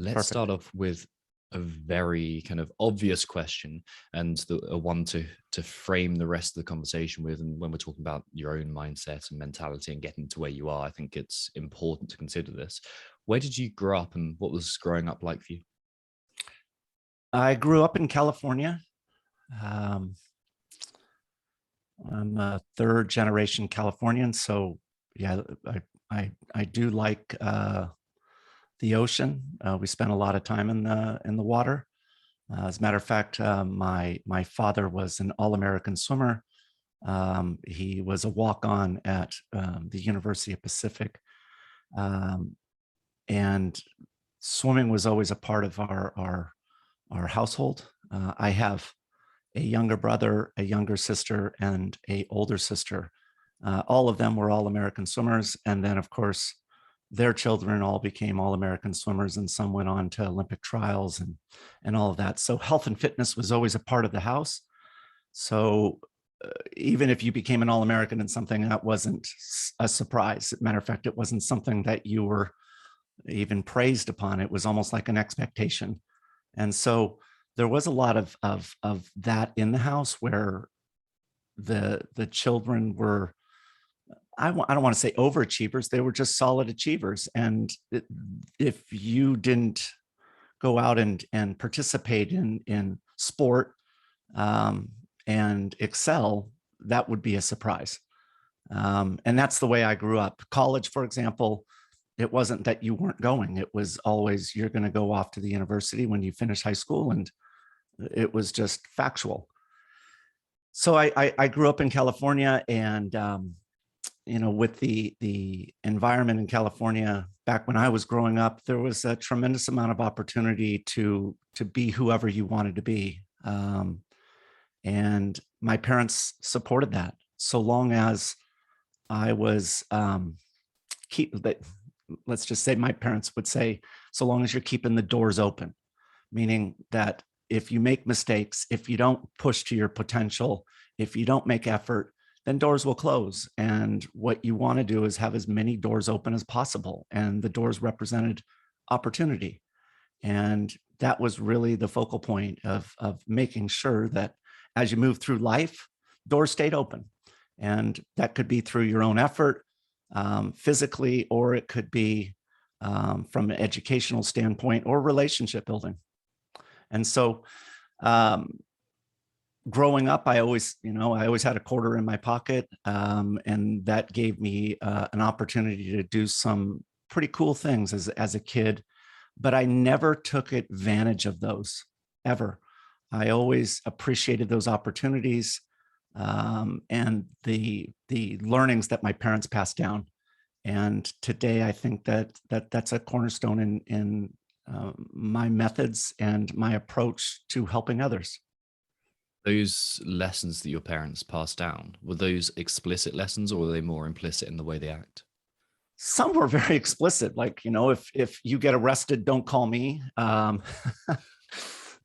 Let's Perfect. start off with a very kind of obvious question, and a one to frame the rest of the conversation with. And when we're talking about your own mindset and mentality and getting to where you are, I think it's important to consider this. Where did you grow up, and what was growing up like for you? I grew up in California. Um, I'm a third generation Californian, so yeah, I do like the ocean. We spent a lot of time in the water. As a matter of fact, my father was an All-American swimmer. He was a walk-on at the University of Pacific, um, and swimming was always a part of our household. I have a younger brother, a younger sister, and an older sister. All of them were All-American swimmers, and then of course their children all became All-American swimmers, and some went on to Olympic trials and all of that. So health and fitness was always a part of the house. So even if you became an All-American in something, that wasn't a surprise. As a matter of fact, it wasn't something that you were even praised upon. It was almost like an expectation. And so there was a lot of that in the house, where the children were, I don't want to say overachievers. They were just solid achievers. And if you didn't go out and participate in sport and excel, that would be a surprise. And that's the way I grew up. College, for example, it wasn't that you weren't going. It was always, you're going to go off to the university when you finish high school, and it was just factual. So I grew up in California, and with the environment in California back when I was growing up, there was a tremendous amount of opportunity to be whoever you wanted to be. And my parents supported that, so long as I was let's just say my parents would say, so long as you're keeping the doors open, meaning that if you make mistakes, if you don't push to your potential, if you don't make effort, then doors will close. And what you want to do is have as many doors open as possible. And the doors represented opportunity. And that was really the focal point of making sure that as you move through life, doors stayed open. And that could be through your own effort, physically, or it could be from an educational standpoint or relationship building. And so growing up, I always had a quarter in my pocket, and that gave me an opportunity to do some pretty cool things as a kid, but I never took advantage of those, ever. I always appreciated those opportunities and the learnings that my parents passed down. And today, I think that's a cornerstone in my methods and my approach to helping others. Those lessons that your parents passed down, were those explicit lessons, or were they more implicit in the way they act? Some were very explicit, like, if you get arrested, don't call me.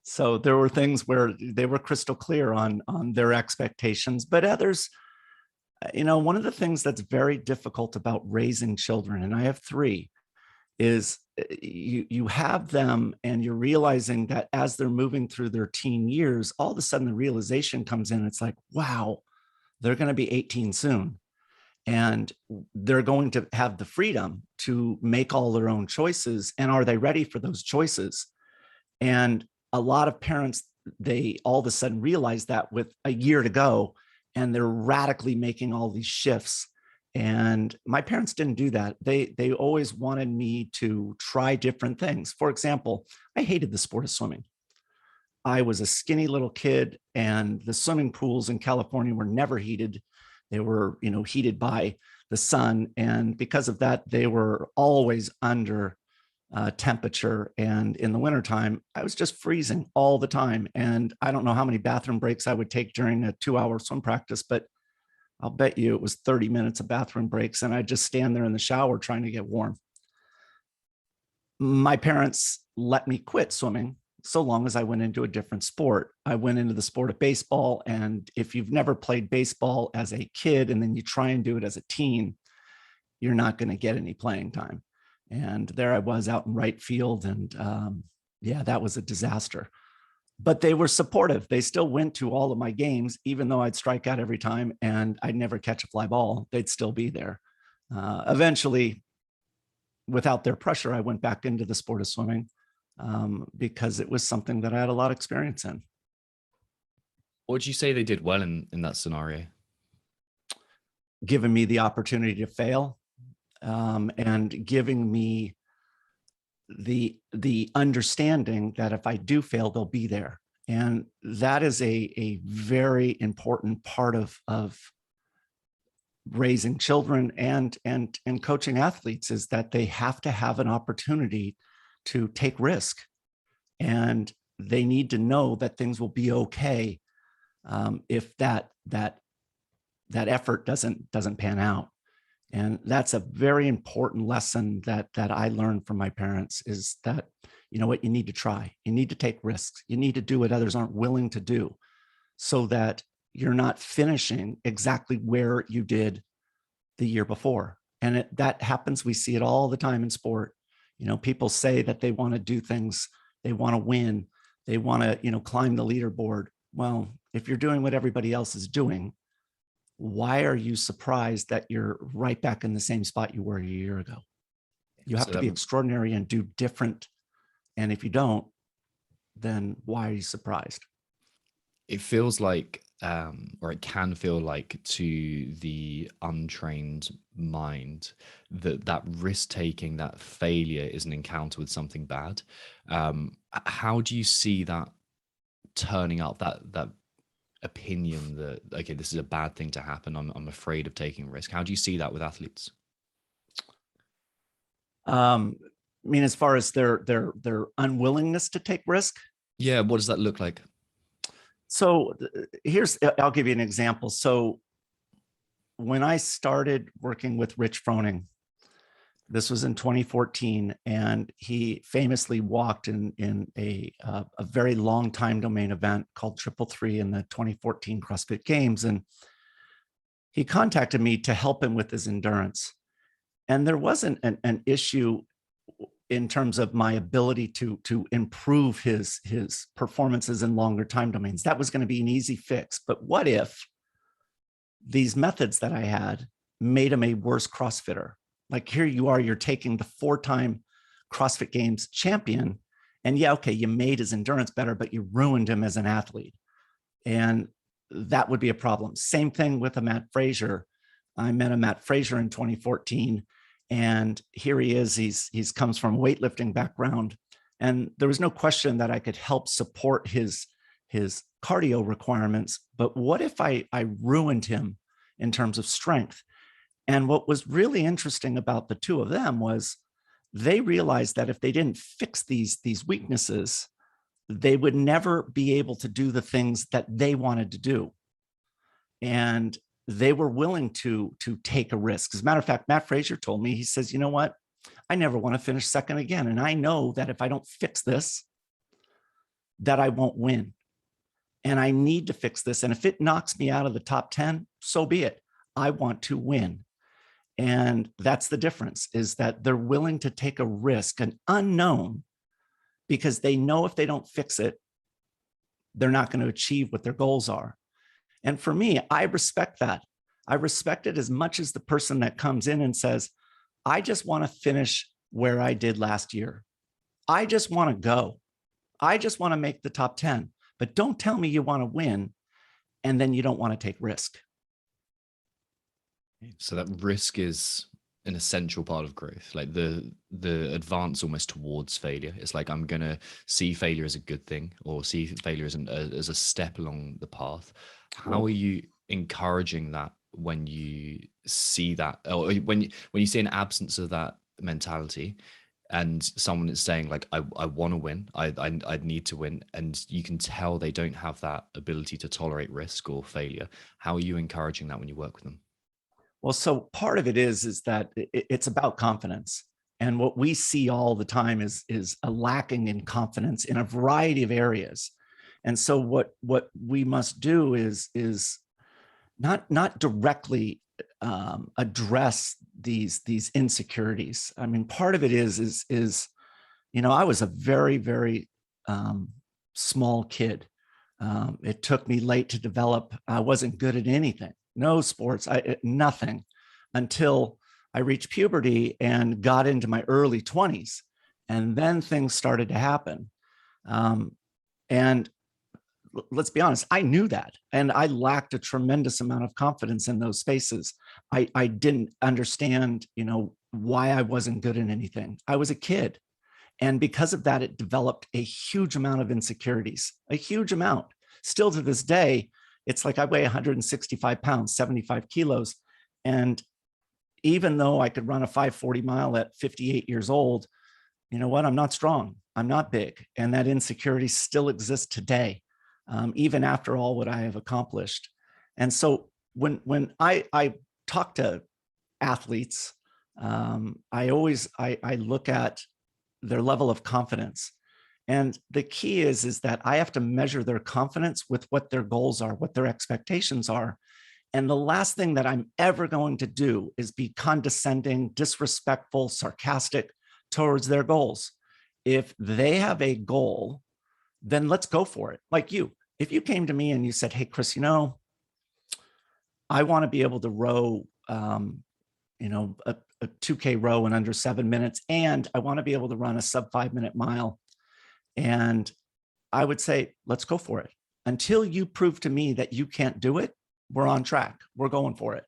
So there were things where they were crystal clear on their expectations, but others, one of the things that's very difficult about raising children, and I have three, is you have them and you're realizing that as they're moving through their teen years, all of a sudden the realization comes in. It's like, wow, they're going to be 18 soon. And they're going to have the freedom to make all their own choices. And are they ready for those choices? And a lot of parents, they all of a sudden realize that with a year to go, and they're radically making all these shifts. And my parents didn't do that. They always wanted me to try different things. For example, I hated the sport of swimming. I was a skinny little kid, and the swimming pools in California were never heated. They were, heated by the sun. And because of that, they were always under temperature. And in the wintertime, I was just freezing all the time. And I don't know how many bathroom breaks I would take during a 2-hour swim practice, but I'll bet you it was 30 minutes of bathroom breaks. And I'd just stand there in the shower trying to get warm. My parents let me quit swimming so long as I went into a different sport. I went into the sport of baseball. And if you've never played baseball as a kid and then you try and do it as a teen, you're not going to get any playing time. And there I was out in right field. And yeah, that was a disaster. But they were supportive. They still went to all of my games, even though I'd strike out every time and I'd never catch a fly ball. They'd still be there. Eventually, without their pressure, I went back into the sport of swimming because it was something that I had a lot of experience in. What would you say they did well in that scenario? Giving me the opportunity to fail and giving me the understanding that if I do fail, they'll be there. And that is a very important part of raising children and coaching athletes, is that they have to have an opportunity to take risk, and they need to know that things will be okay if that effort doesn't pan out. And that's a very important lesson that I learned from my parents, is that, you know what, you need to try, you need to take risks, you need to do what others aren't willing to do, so that you're not finishing exactly where you did the year before. And that happens. We see it all the time in sport. You know, people say that they want to do things, they want to win, they want to, you know, climb the leaderboard. Well, if you're doing what everybody else is doing, why are you surprised that you're right back in the same spot you were a year ago? You have to be extraordinary and do different. And if you don't, then why are you surprised? It feels like, or it can feel like, to the untrained mind, that risk taking, that failure is an encounter with something bad. How do you see that turning up, that opinion that, okay, this is a bad thing to happen, I'm afraid of taking risk? How do you see that with athletes? I mean, as far as their unwillingness to take risk? Yeah, what does that look like? So I'll give you an example. So when I started working with Froning, this was in 2014, and he famously walked in a very long time domain event called 333 in the 2014 CrossFit Games. And he contacted me to help him with his endurance. And there wasn't an issue in terms of my ability to improve his performances in longer time domains. That was going to be an easy fix. But what if these methods that I had made him a worse CrossFitter? Like, here you are, you're taking the 4-time CrossFit Games champion, and yeah, okay, you made his endurance better, but you ruined him as an athlete. And that would be a problem. Same thing with a Matt Fraser. I met a Matt Fraser in 2014, and here he is. He's comes from a weightlifting background, and there was no question that I could help support his cardio requirements. But what if I ruined him in terms of strength? And what was really interesting about the two of them was they realized that if they didn't fix these weaknesses, they would never be able to do the things that they wanted to do. And they were willing to take a risk. As a matter of fact, Matt Fraser told me, he says, you know what? I never want to finish second again. And I know that if I don't fix this, that I won't win. And I need to fix this. And if it knocks me out of the top 10, so be it. I want to win. And that's the difference, is that they're willing to take a risk, an unknown, because they know if they don't fix it, they're not going to achieve what their goals are. And for me, I respect that. I respect it as much as the person that comes in and says, I just want to finish where I did last year. I just want to go. I just want to make the top 10. But don't tell me you want to win and then you don't want to take risk. So that risk is an essential part of growth, like the advance almost towards failure. It's like, I'm going to see failure as a good thing, or see failure as a step along the path. How are you encouraging that when you see that, or when you see an absence of that mentality, and someone is saying like, I want to win, I need to win, and you can tell they don't have that ability to tolerate risk or failure? How are you encouraging that when you work with them? Well, so part of it is that it's about confidence. And what we see all the time is a lacking in confidence in a variety of areas. And so what we must do is not directly address these insecurities. I mean, part of it is, you know, I was a very, very small kid. It took me late to develop. I wasn't good at anything, no sports, nothing, until I reached puberty and got into my early 20s. And then things started to happen. And let's be honest, I knew that. And I lacked a tremendous amount of confidence in those spaces. I didn't understand, you know, why I wasn't good at anything. I was a kid. And because of that, it developed a huge amount of insecurities, a huge amount. Still to this day, it's like I weigh 165 pounds, 75 kilos. And even though I could run a 540 mile at 58 years old, you know what? I'm not strong. I'm not big. And that insecurity still exists today, even after all what I have accomplished. And so when I talk to athletes, I look at their level of confidence. And the key is that I have to measure their confidence with what their goals are, what their expectations are. And the last thing that I'm ever going to do is be condescending, disrespectful, sarcastic towards their goals. If they have a goal, then let's go for it. Like you, if you came to me and you said, hey, Chris, you know, I want to be able to row, you know, a 2K row in under 7 minutes, and I want to be able to run a sub 5 minute mile. And I would say, let's go for it. Until you prove to me that you can't do it, we're on track. We're going for it.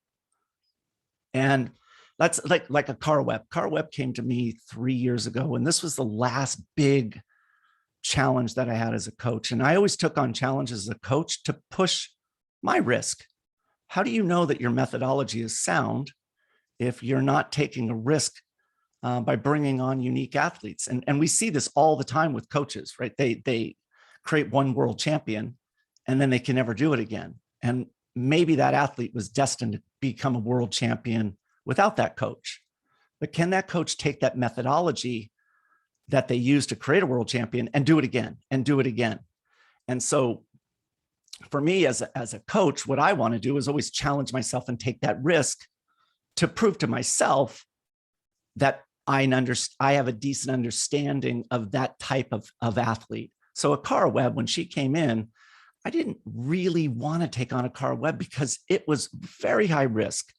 And that's like a Car Webb. Car Webb came to me 3 years ago, and this was the last big challenge that I had as a coach. And I always took on challenges as a coach to push my risk. How do you know that your methodology is sound if you're not taking a risk by bringing on unique athletes? And we see this all the time with coaches, right? They create one world champion and then they can never do it again. And maybe that athlete was destined to become a world champion without that coach. But can that coach take that methodology that they use to create a world champion and do it again and do it again? And so for me as a coach, what I want to do is always challenge myself and take that risk to prove to myself that I have a decent understanding of that type of athlete. So a Cara Webb, when she came in, I didn't really want to take on a Cara Webb because it was very high risk.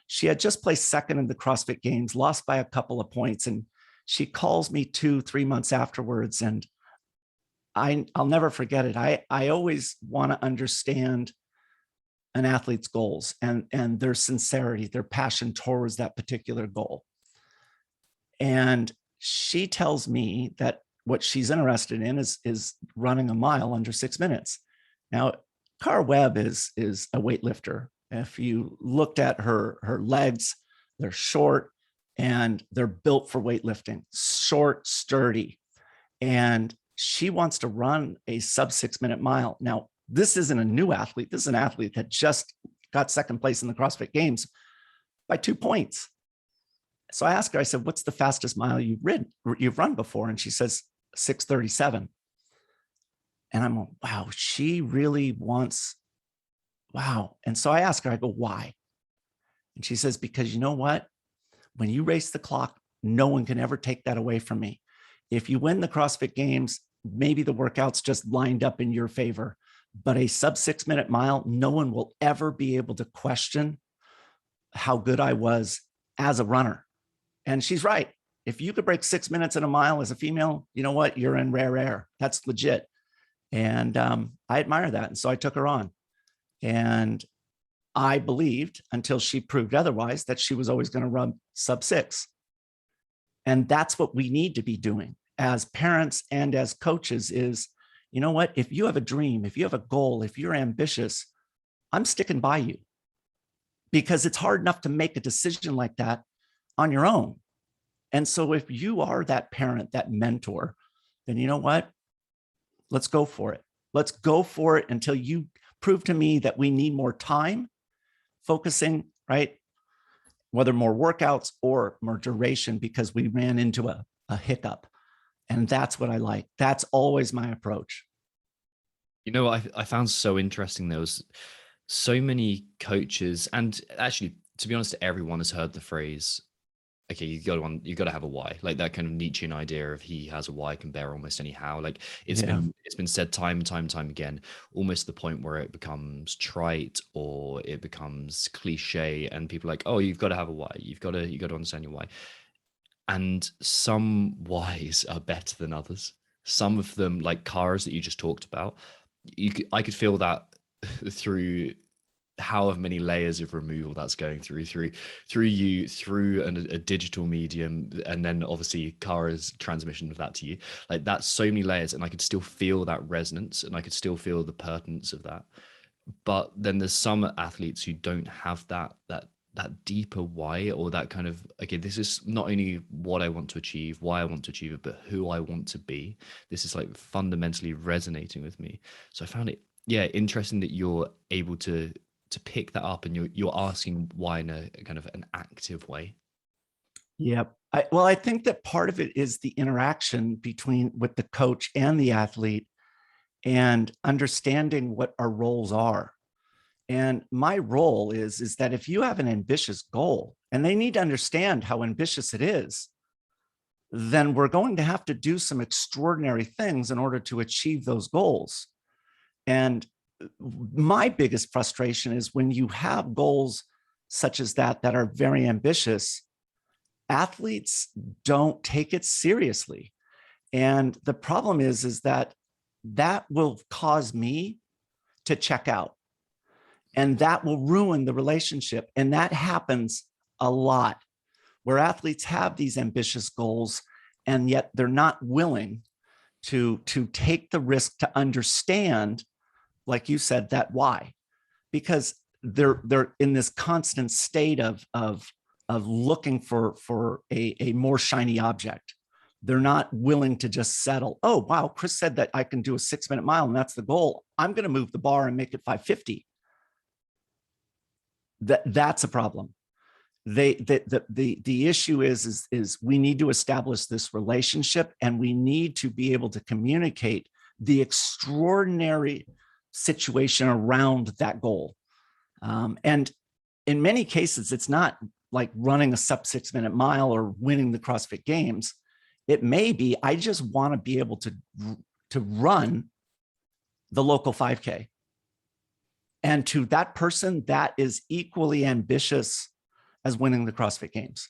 She had just placed second in the CrossFit Games, lost by a couple of points. And she calls me 2-3 months afterwards. And I'll never forget it. I always want to understand an athlete's goals and their sincerity, their passion towards that particular goal. And she tells me that what she's interested in is running a mile under 6 minutes. Now, Cara Webb is a weightlifter. If you looked at her legs, they're short and they're built for weightlifting, short, sturdy. And she wants to run a sub 6 minute mile. Now, this isn't a new athlete. This is an athlete that just got second place in the CrossFit Games by 2 points. So I asked her, I said, what's the fastest mile you've run before? And she says 6:37. And I'm like, wow, she really wants, wow. And so I asked her, I go, why? And she says, because you know what? When you race the clock, no one can ever take that away from me. If you win the CrossFit Games, maybe the workouts just lined up in your favor, but a sub 6 minute mile, no one will ever be able to question how good I was as a runner. And she's right. If you could break 6 minutes in a mile as a female, you know what? You're in rare air. That's legit. And I admire that. And so I took her on. And I believed until she proved otherwise that she was always going to run sub 6. And that's what we need to be doing as parents and as coaches is, you know what? If you have a dream, if you have a goal, if you're ambitious, I'm sticking by you, because it's hard enough to make a decision like that on your own. And so if you are that parent, that mentor, then you know what? Let's go for it. Let's go for it until you prove to me that we need more time focusing, right? Whether more workouts or more duration, because we ran into a hiccup. And that's what I like. That's always my approach. You know what I found so interesting? There was so many coaches, and actually to be honest, everyone has heard the phrase, okay, you got to have a why, like that kind of Nietzschean idea of he has a why can bear almost anyhow. Like Yeah. it's been said time and time and time again, almost to the point where it becomes trite or it becomes cliche, and people are like, oh, you've got to have a why, you got to understand your why. And some whys are better than others. Some of them, like cars that you just talked about, I could feel that through however many layers of removal that's going through you, through a digital medium, and then obviously Kara's transmission of that to you. Like that's so many layers, and I could still feel that resonance, and I could still feel the pertinence of that. But then there's some athletes who don't have that deeper why, or that kind of, okay, this is not only what I want to achieve, why I want to achieve it, but who I want to be. This is like fundamentally resonating with me. So I found it, yeah, interesting that you're able to pick that up, and you're asking why in a kind of an active way. Yep. Well, I think that part of it is the interaction with the coach and the athlete, and understanding what our roles are. And my role is that if you have an ambitious goal and they need to understand how ambitious it is, then we're going to have to do some extraordinary things in order to achieve those goals. And my biggest frustration is when you have goals such as that are very ambitious, athletes don't take it seriously. And the problem is that will cause me to check out, and that will ruin the relationship. And that happens a lot, where athletes have these ambitious goals, and yet they're not willing to take the risk to understand, like you said, that why, because they're in this constant state of looking for a more shiny object. They're not willing to just settle. Oh, wow, Chris said that I can do a 6-minute mile and that's the goal. I'm going to move the bar and make it 5:50. That's a problem. The issue is we need to establish this relationship, and we need to be able to communicate the extraordinary situation around that goal. And in many cases, it's not like running a sub 6-minute mile or winning the CrossFit Games. It may be, I just want to be able to run the local 5K. And to that person, that is equally ambitious as winning the CrossFit Games.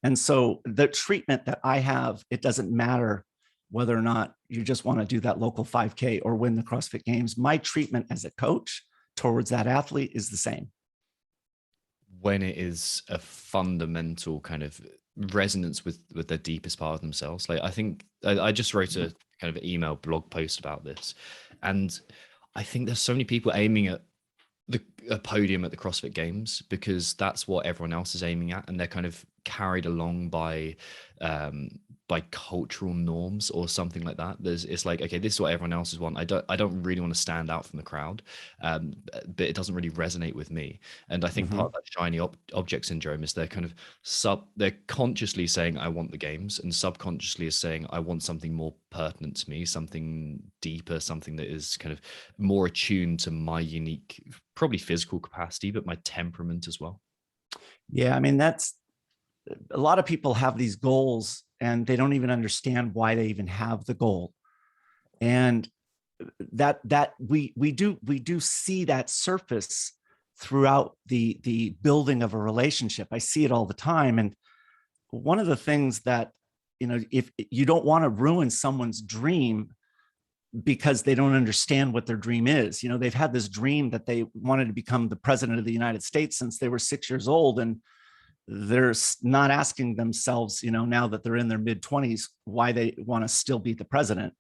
And so the treatment that I have, it doesn't matter whether or not you just want to do that local 5K or win the CrossFit Games. My treatment as a coach towards that athlete is the same. When it is a fundamental kind of resonance with the deepest part of themselves. Like I think I just wrote a kind of email blog post about this, and I think there's so many people aiming at a podium at the CrossFit Games because that's what everyone else is aiming at, and they're kind of carried along by cultural norms or something like that. It's like, okay, this is what everyone else want. I don't really want to stand out from the crowd, but it doesn't really resonate with me. And I think part of that shiny object syndrome is they're kind of they're consciously saying I want the games, and subconsciously is saying I want something more pertinent to me, something deeper, something that is kind of more attuned to my unique, probably physical capacity, but my temperament as well. Yeah, I mean, that's a lot of people have these goals and they don't even understand why they even have the goal. And that we do see that surface throughout the building of a relationship. I see it all the time. And one of the things that, if you don't want to ruin someone's dream because they don't understand what their dream is. They've had this dream that they wanted to become the president of the United States since they were 6 years old, and they're not asking themselves, now that they're in their mid-20s, why they want to still be the president.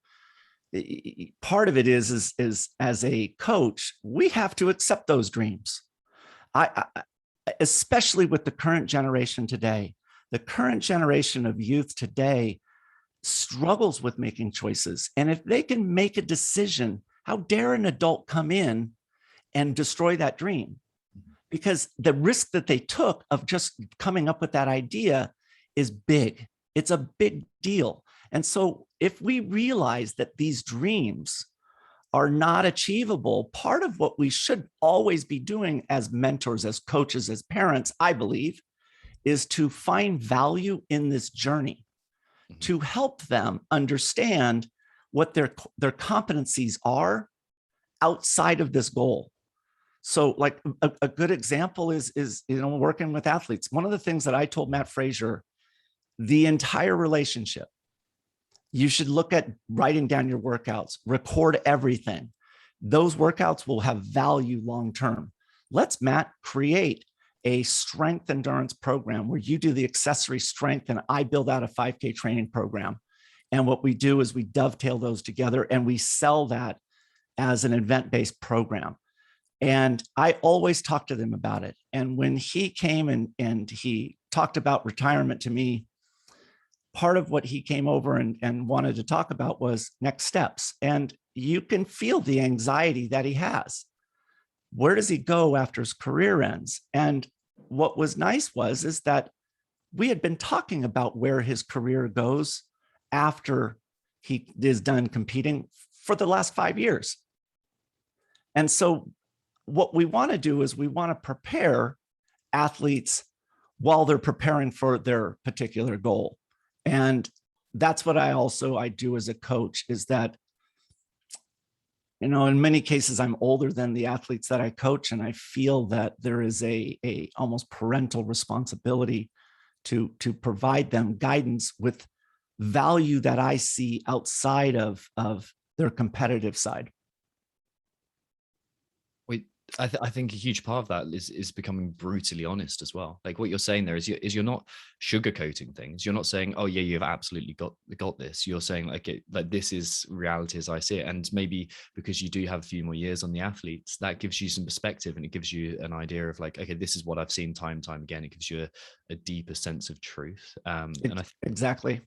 Part of it is as a coach, we have to accept those dreams. I especially with the current generation today, the current generation of youth today struggles with making choices. And if they can make a decision, how dare an adult come in and destroy that dream? Because the risk that they took of just coming up with that idea is big. It's a big deal. And so if we realize that these dreams are not achievable, part of what we should always be doing as mentors, as coaches, as parents, I believe, is to find value in this journey, to help them understand what their competencies are outside of this goal. So like a good example is working with athletes. One of the things that I told Matt Fraser, the entire relationship, you should look at writing down your workouts, record everything. Those workouts will have value long-term. Let's, Matt, create a strength endurance program where you do the accessory strength and I build out a 5K training program. And what we do is we dovetail those together and we sell that as an event-based program. And I always talk to them about it. And when he came and he talked about retirement to me, part of what he came over and wanted to talk about was next steps. And you can feel the anxiety that he has. Where does he go after his career ends? And what was nice is that we had been talking about where his career goes after he is done competing for the last 5 years. And so what we want to do is we want to prepare athletes while they're preparing for their particular goal. And that's what I do as a coach, is that, in many cases, I'm older than the athletes that I coach, and I feel that there is a almost parental responsibility to provide them guidance with value that I see outside of their competitive side. I think a huge part of that is becoming brutally honest as well. Like what you're saying there is you're not sugarcoating things. You're not saying, oh yeah, you've absolutely got this. You're saying like this is reality as I see it. And maybe because you do have a few more years on the athletes, that gives you some perspective and it gives you an idea of like, okay, this is what I've seen time and time again. It gives you a deeper sense of truth. Exactly.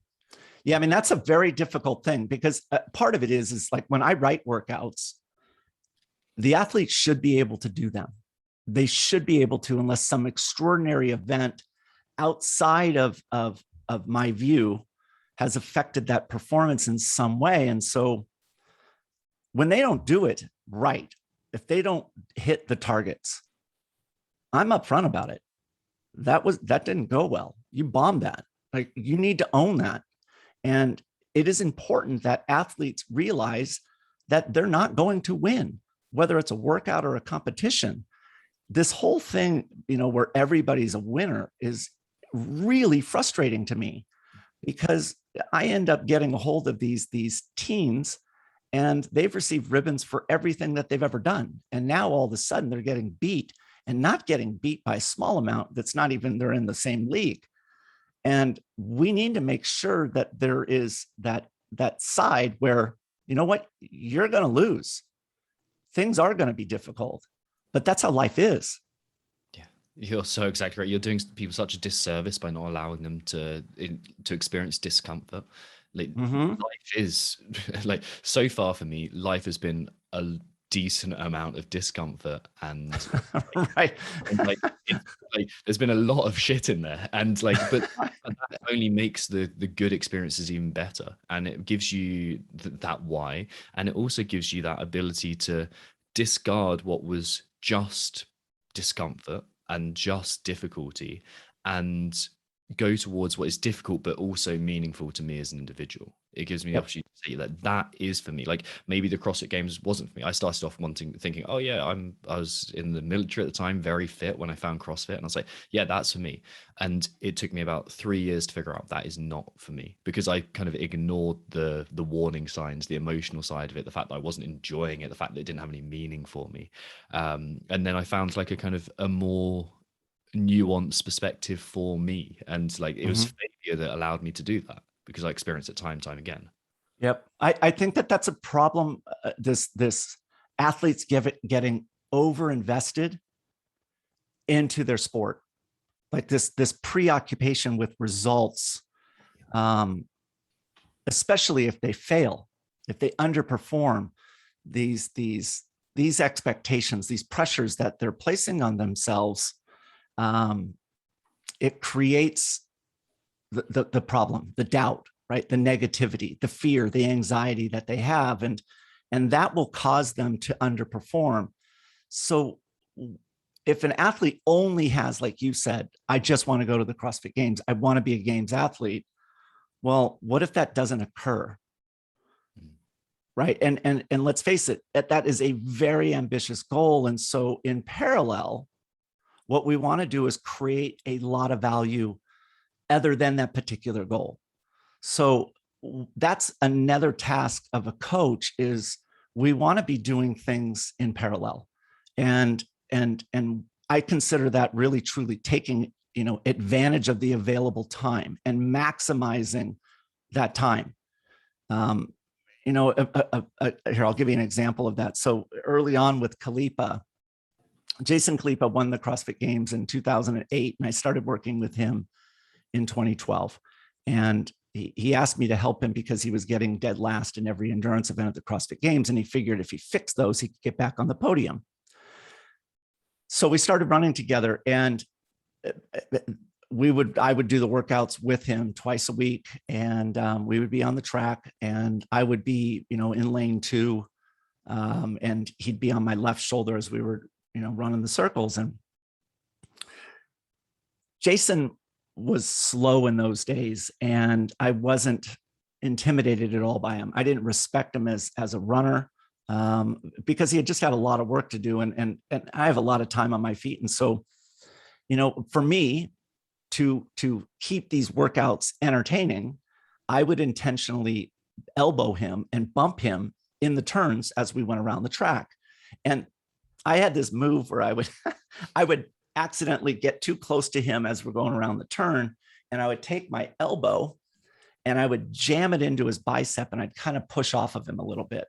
Yeah. I mean, that's a very difficult thing because part of it is like when I write workouts, the athletes should be able to do them. They should be able to, unless some extraordinary event outside of my view has affected that performance in some way. And so when they don't do it right, if they don't hit the targets, I'm upfront about it. That didn't go well. You bombed that. Like, you need to own that. And it is important that athletes realize that they're not going to win, whether it's a workout or a competition. This whole thing, where everybody's a winner, is really frustrating to me, because I end up getting a hold of these teens and they've received ribbons for everything that they've ever done. And now all of a sudden they're getting beat, and not getting beat by a small amount that's not even, they're in the same league. And we need to make sure that there is that side where, you know what, you're going to lose. Things are going to be difficult, but that's how life is. Yeah, you're so exactly right. You're doing people such a disservice by not allowing them to experience discomfort. Like life is like, so far for me, life has been a decent amount of discomfort, and right. And there's been a lot of shit in there, and but that only makes the good experiences even better, and it gives you that why, and it also gives you that ability to discard what was just discomfort and just difficulty, and go towards what is difficult but also meaningful to me as an individual. It gives me the opportunity to say that is for me. Like, maybe the CrossFit Games wasn't for me. I started off thinking, oh yeah, I was in the military at the time, very fit when I found CrossFit, and I was like, yeah, that's for me. And it took me about 3 years to figure out that is not for me, because I kind of ignored the warning signs, the emotional side of it, the fact that I wasn't enjoying it, the fact that it didn't have any meaning for me. And then I found like a kind of a more nuanced perspective for me, and like it was failure that allowed me to do that, because I experienced it time and time again. Yep. I think that's a problem. This athletes getting over invested into their sport, like this preoccupation with results, especially if they fail, if they underperform, these expectations, these pressures that they're placing on themselves. It creates the problem, the doubt, right? The negativity, the fear, the anxiety that they have. And and that will cause them to underperform. So if an athlete only has, like you said, I just want to go to the CrossFit Games, I want to be a Games athlete. Well, what if that doesn't occur? Right. And let's face it, that is a very ambitious goal. And so in parallel, what we want to do is create a lot of value other than that particular goal. So that's another task of a coach, is we want to be doing things in parallel. And I consider that really truly taking, advantage of the available time and maximizing that time. Here, I'll give you an example of that. So early on with Kalipa, Jason Kalipa won the CrossFit Games in 2008, and I started working with him in 2012. And he asked me to help him because he was getting dead last in every endurance event at the CrossFit Games, and he figured if he fixed those, he could get back on the podium. So we started running together, and I would do the workouts with him twice a week, and we would be on the track, and I would be, in lane 2, and he'd be on my left shoulder as we were, running the circles. And Jason was slow in those days, and I wasn't intimidated at all by him. I didn't respect him as a runner, because he had just had a lot of work to do, and I have a lot of time on my feet. And so, for me to keep these workouts entertaining, I would intentionally elbow him and bump him in the turns as we went around the track. And I had this move where I would accidentally get too close to him as we're going around the turn, and I would take my elbow and I would jam it into his bicep, and I'd kind of push off of him a little bit.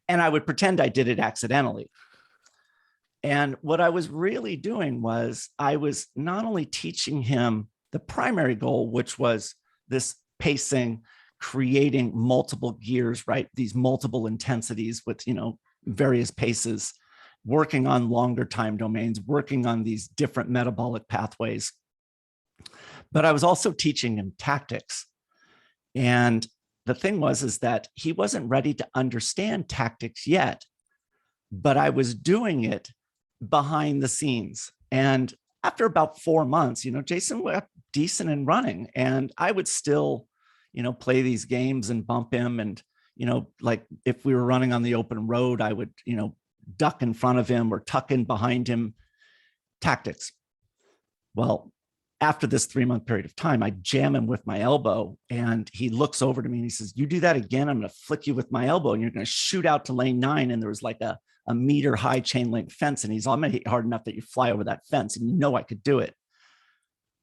And I would pretend I did it accidentally. And what I was really doing was I was not only teaching him the primary goal, which was this pacing, creating multiple gears, right? These multiple intensities with, various paces, working on longer time domains, working on these different metabolic pathways. But I was also teaching him tactics. And the thing is that he wasn't ready to understand tactics yet, but I was doing it behind the scenes. And after about 4 months, Jason was decent in running, and I would still, play these games and bump him. And, like if we were running on the open road, I would, duck in front of him or tuck in behind him. Tactics. Well, after this 3-month period of time, I jam him with my elbow, and he looks over to me and he says, "You do that again, I'm going to flick you with my elbow, and you're going to shoot out to lane 9." And there was like a meter high chain link fence, and he's, "I'm going to hit hard enough that you fly over that fence." And I could do it.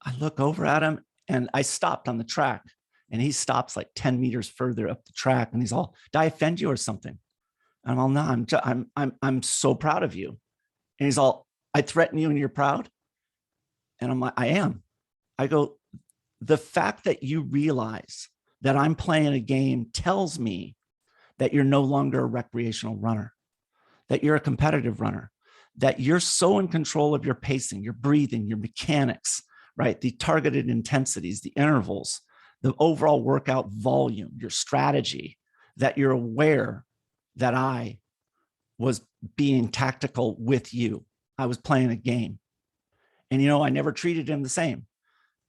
I look over at him, and I stopped on the track, and he stops like 10 meters further up the track, and he's all, "Did I offend you or something?" And I'm all, "No, I'm so proud of you." And he's all, "I threaten you and you're proud?" And I'm like, "I am." I go, "The fact that you realize that I'm playing a game tells me that you're no longer a recreational runner, that you're a competitive runner, that you're so in control of your pacing, your breathing, your mechanics, right? The targeted intensities, the intervals, the overall workout volume, your strategy, that you're aware that I was being tactical with you. I was playing a game." And, I never treated him the same,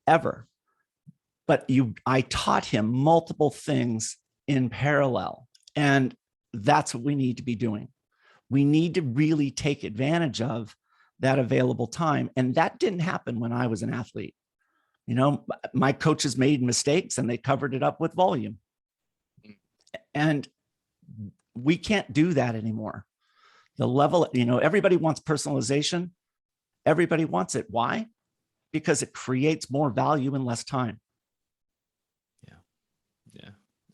ever. But I taught him multiple things in parallel. And that's what we need to be doing. We need to really take advantage of that available time. And that didn't happen when I was an athlete. My coaches made mistakes and they covered it up with volume. And we can't do that anymore. The level, everybody wants personalization. Everybody wants it. Why? Because it creates more value in less time. Yeah.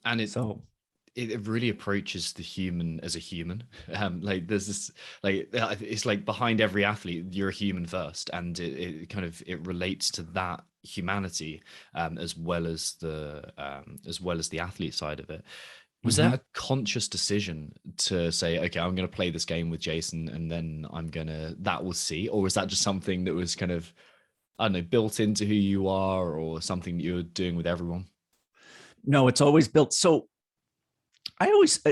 And it really approaches the human as a human. Like there's this, like, it's like behind every athlete, you're a human first. And it relates to that humanity, as well as the athlete side of it. Was that a conscious decision to say, okay, I'm going to play this game with Jason, and then that will see? Or was that just something that was kind of, I don't know, built into who you are, or something that you're doing with everyone? No, it's always built. So I always,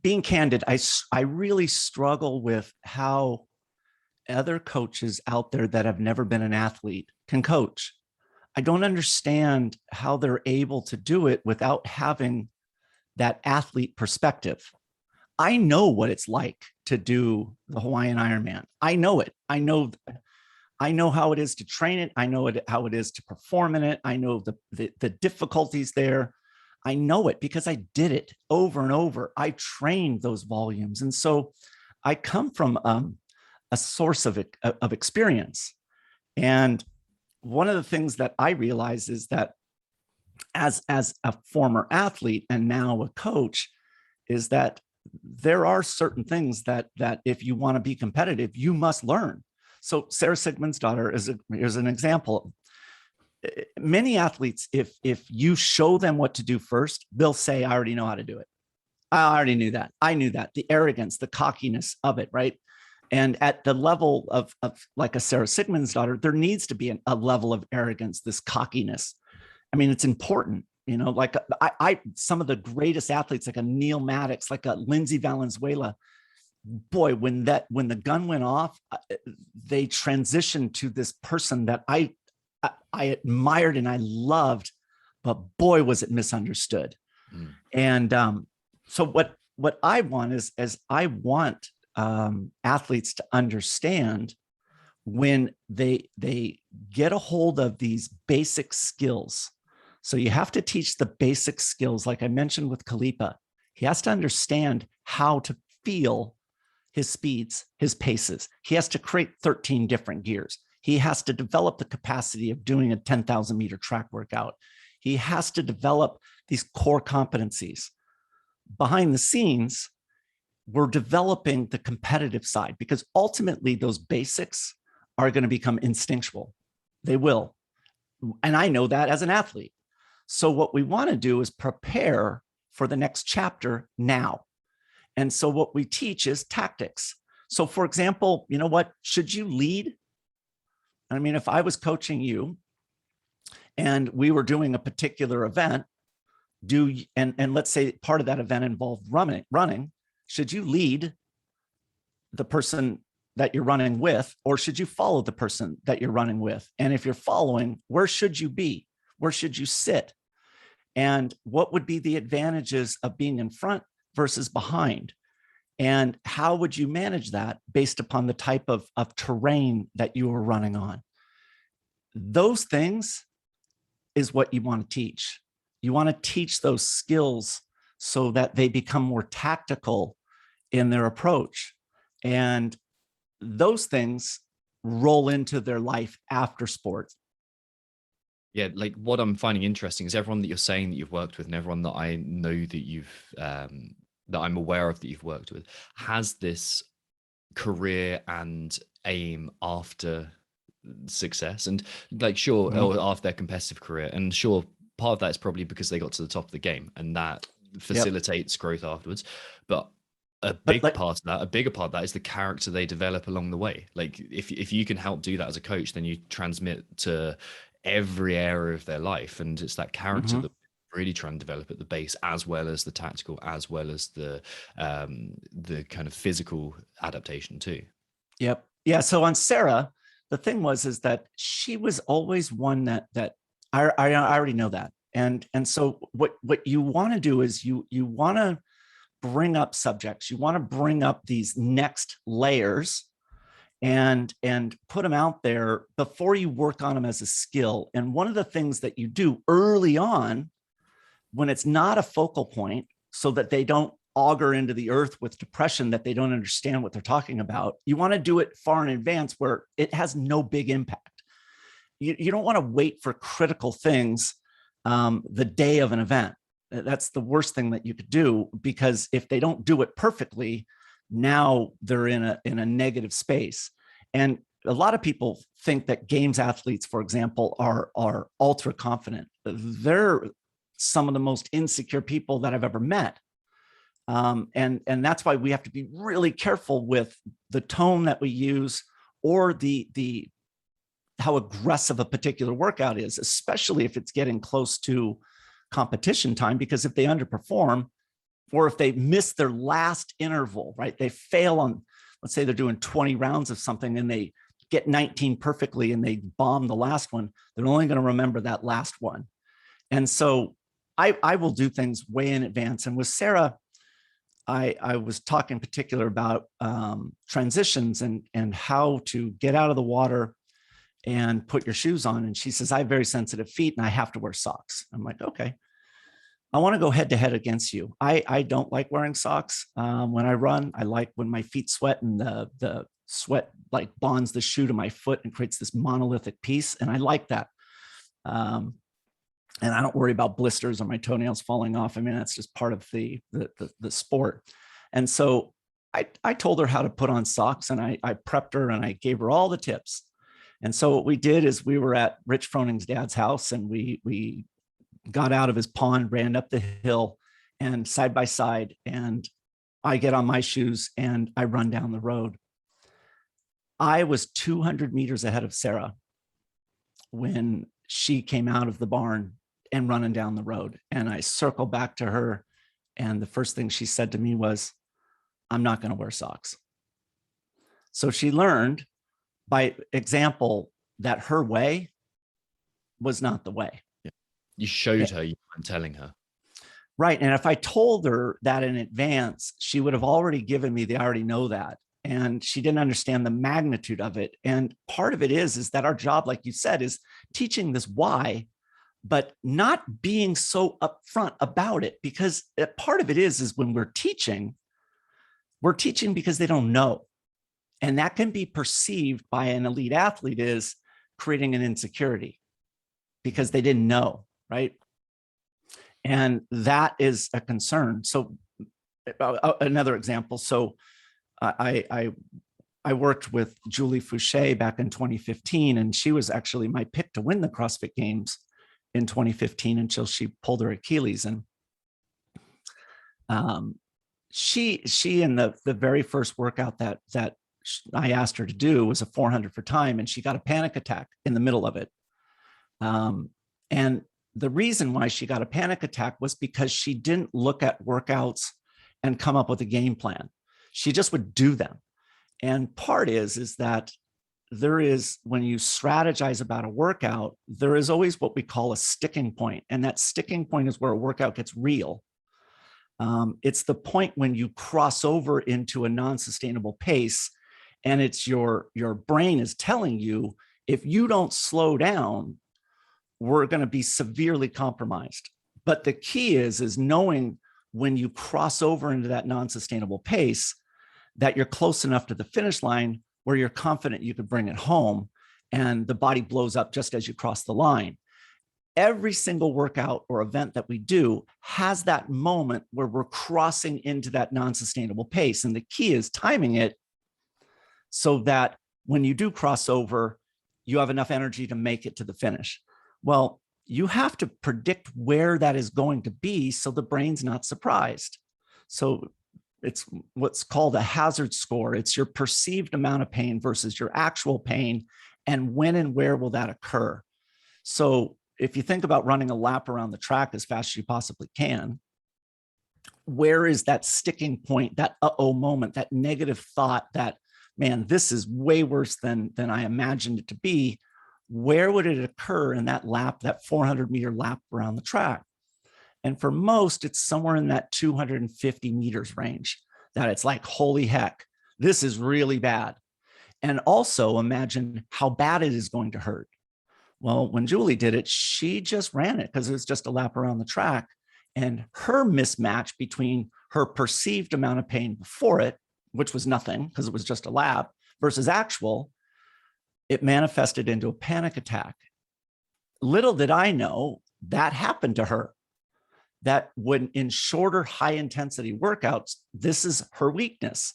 being candid, I really struggle with how other coaches out there that have never been an athlete can coach. I don't understand how they're able to do it without having that athlete perspective. I know what it's like to do the Hawaiian Ironman. I know it. I know how it is to train it. I know how it is to perform in it. I know the difficulties there. I know it because I did it over and over. I trained those volumes. And so I come from a source of experience. And one of the things that I realize is that as a former athlete and now a coach, is that there are certain things that if you want to be competitive, you must learn. So Sara Sigmundsdottir is an example. Many athletes, if you show them what to do first, they'll say, I already know how to do it. I already knew that. I knew that. The arrogance, the cockiness of it, right? And at the level of like a Sara Sigmundsdottir, there needs to be a level of arrogance, this cockiness. I mean, it's important. Like some of the greatest athletes, like a Neil Maddox, like a Lindsay Valenzuela, boy, when the gun went off, they transitioned to this person that I admired and I loved, but boy, was it misunderstood. Mm. And so what I want is I want athletes to understand when they get a hold of these basic skills. So you have to teach the basic skills. Like I mentioned with Kalipa, he has to understand how to feel his speeds, his paces. He has to create 13 different gears. He has to develop the capacity of doing a 10,000 meter track workout. He has to develop these core competencies. Behind the scenes, we're developing the competitive side because ultimately those basics are going to become instinctual. They will. And I know that as an athlete. So what we want to do is prepare for the next chapter now. And so what we teach is tactics. So for example, you know what, should you lead? I mean, if I was coaching you and we were doing a particular event, and let's say part of that event involved running, should you lead the person that you're running with, or should you follow the person that you're running with? And if you're following, where should you be? Where should you sit? And what would be the advantages of being in front versus behind? And how would you manage that based upon the type of terrain that you are running on? Those things is what you want to teach. You want to teach those skills so that they become more tactical in their approach. And those things roll into their life after sports. Yeah, like what I'm finding interesting is everyone that you're saying that you've worked with and everyone that I know that you've that I'm aware of that you've worked with has this career and aim after success, and like sure, or after their competitive career, and sure, part of that is probably because they got to the top of the game and that facilitates growth afterwards. But a bigger part of that is the character they develop along the way. Like if you can help do that as a coach, then you transmit to every area of their life, and it's that character that really try and develop at the base, as well as the tactical, as well as the kind of physical adaptation too. Yep. Yeah. So on Sara, the thing is that she was always one that I already know that. And so what you want to do is you want to bring up subjects, you want to bring up these next layers and put them out there before you work on them as a skill. And one of the things that you do early on, when it's not a focal point, so that they don't auger into the earth with depression, that they don't understand what they're talking about, you want to do it far in advance where it has no big impact. You don't want to wait for critical things the day of an event. That's the worst thing that you could do, because if they don't do it perfectly, now they're in a negative space. And a lot of people think that games athletes, for example, are ultra confident. They're some of the most insecure people that I've ever met. And that's why we have to be really careful with the tone that we use, or the how aggressive a particular workout is, especially if it's getting close to competition time, because if they underperform, or if they miss their last interval, right? They fail on, let's say they're doing 20 rounds of something and they get 19 perfectly and they bomb the last one, they're only going to remember that last one. And so I will do things way in advance. And with Sara, I was talking in particular about transitions and how to get out of the water and put your shoes on. And she says, I have very sensitive feet and I have to wear socks. I'm like, okay, I want to go head to head against you. I don't like wearing socks. When I run, I like when my feet sweat and the sweat like bonds the shoe to my foot and creates this monolithic piece. And I like that. And I don't worry about blisters or my toenails falling off. I mean, that's just part of the sport. And so I told her how to put on socks, and I prepped her and I gave her all the tips. And so what we did is we were at Rich Froning's dad's house, and we got out of his pond, ran up the hill and side by side, and I get on my shoes and I run down the road. I was 200 meters ahead of Sara when she came out of the barn and running down the road. And I circled back to her, and the first thing she said to me was, I'm not going to wear socks. So she learned by example that her way was not the way. Yeah. You showed her, you weren't telling her. Right. And if I told her that in advance, she would have already given me the I already know that. And she didn't understand the magnitude of it. And part of it is that our job, like you said, is teaching this why, but not being so upfront about it, because part of it is when we're teaching because they don't know. And that can be perceived by an elite athlete as creating an insecurity because they didn't know, right? And that is a concern. So another example. So I worked with Julie Foucher back in 2015, and she was actually my pick to win the CrossFit Games in 2015 until she pulled her Achilles. And she in the very first workout that I asked her to do was a 400 for time, and she got a panic attack in the middle of it. And the reason why she got a panic attack was because she didn't look at workouts and come up with a game plan. She just would do them. And part is that there is, when you strategize about a workout, there is always what we call a sticking point. And that sticking point is where a workout gets real. It's the point when you cross over into a non-sustainable pace, and it's your brain is telling you, if you don't slow down, we're going to be severely compromised. But the key is knowing when you cross over into that non-sustainable pace, that you're close enough to the finish line where you're confident you could bring it home, and the body blows up just as you cross the line. Every single workout or event that we do has that moment where we're crossing into that non-sustainable pace. And the key is timing it so that when you do cross over, you have enough energy to make it to the finish. Well, you have to predict where that is going to be so the brain's not surprised. So it's what's called a hazard score. It's your perceived amount of pain versus your actual pain, and when and where will that occur. So if you think about running a lap around the track as fast as you possibly can, where is that sticking point, that uh-oh moment, that negative thought that, man, this is way worse than I imagined it to be? Where would it occur in that lap, that 400-meter lap around the track? And for most, it's somewhere in that 250 meters range, that it's like, holy heck, this is really bad. And also imagine how bad it is going to hurt. Well, when Julie did it, she just ran it because it was just a lap around the track. And her mismatch between her perceived amount of pain before it, which was nothing because it was just a lap, versus actual, it manifested into a panic attack. Little did I know that happened to her. That when in shorter, high intensity workouts, this is her weakness.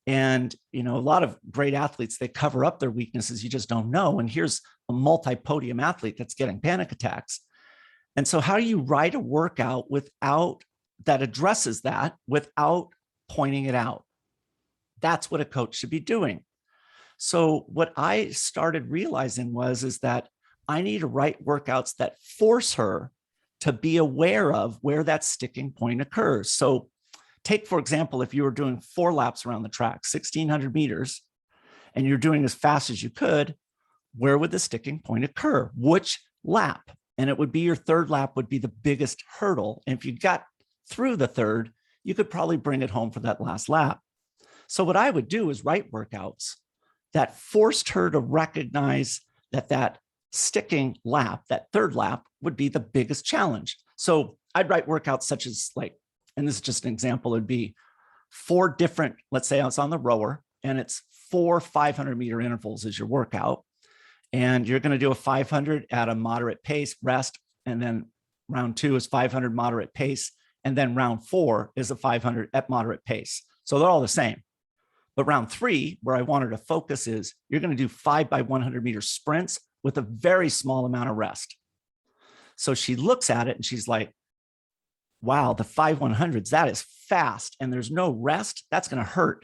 And, a lot of great athletes, they cover up their weaknesses. You just don't know. And here's a multi-podium athlete that's getting panic attacks. And so how do you write a workout that addresses that without pointing it out? That's what a coach should be doing. So what I started realizing is that I need to write workouts that force her to be aware of where that sticking point occurs. So Take, for example, if you were doing 4 laps around the track, 1,600 meters, and you're doing as fast as you could, where would the sticking point occur? Which lap? And it would be your third lap would be the biggest hurdle. And if you got through the third, you could probably bring it home for that last lap. So what I would do is write workouts that forced her to recognize that that sticking lap, that third lap, would be the biggest challenge. So I'd write workouts such as like, and this is just an example, it'd be 4 different, let's say I was on the rower and it's 4 500-meter intervals is your workout. And you're going to do a 500 at a moderate pace, rest, and then round 2 is 500 moderate pace. And then round 4 is a 500 at moderate pace. So they're all the same. But round 3, where I want her to focus is you're going to do 5 by 100-meter sprints with a very small amount of rest. So she looks at it and she's like, wow, the 5 100s, that is fast. And there's no rest. That's going to hurt.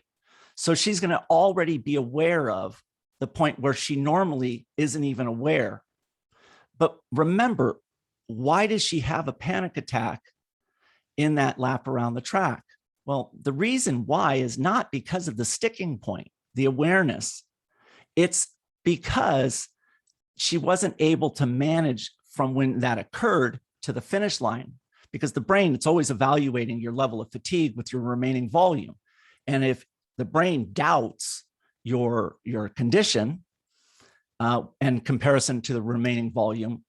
So she's going to already be aware of the point where she normally isn't even aware. But remember, why does she have a panic attack in that lap around the track? Well, the reason why is not because of the sticking point, the awareness. It's because she wasn't able to manage from when that occurred to the finish line, because the brain, it's always evaluating your level of fatigue with your remaining volume. And if the brain doubts your condition in comparison to the remaining volume,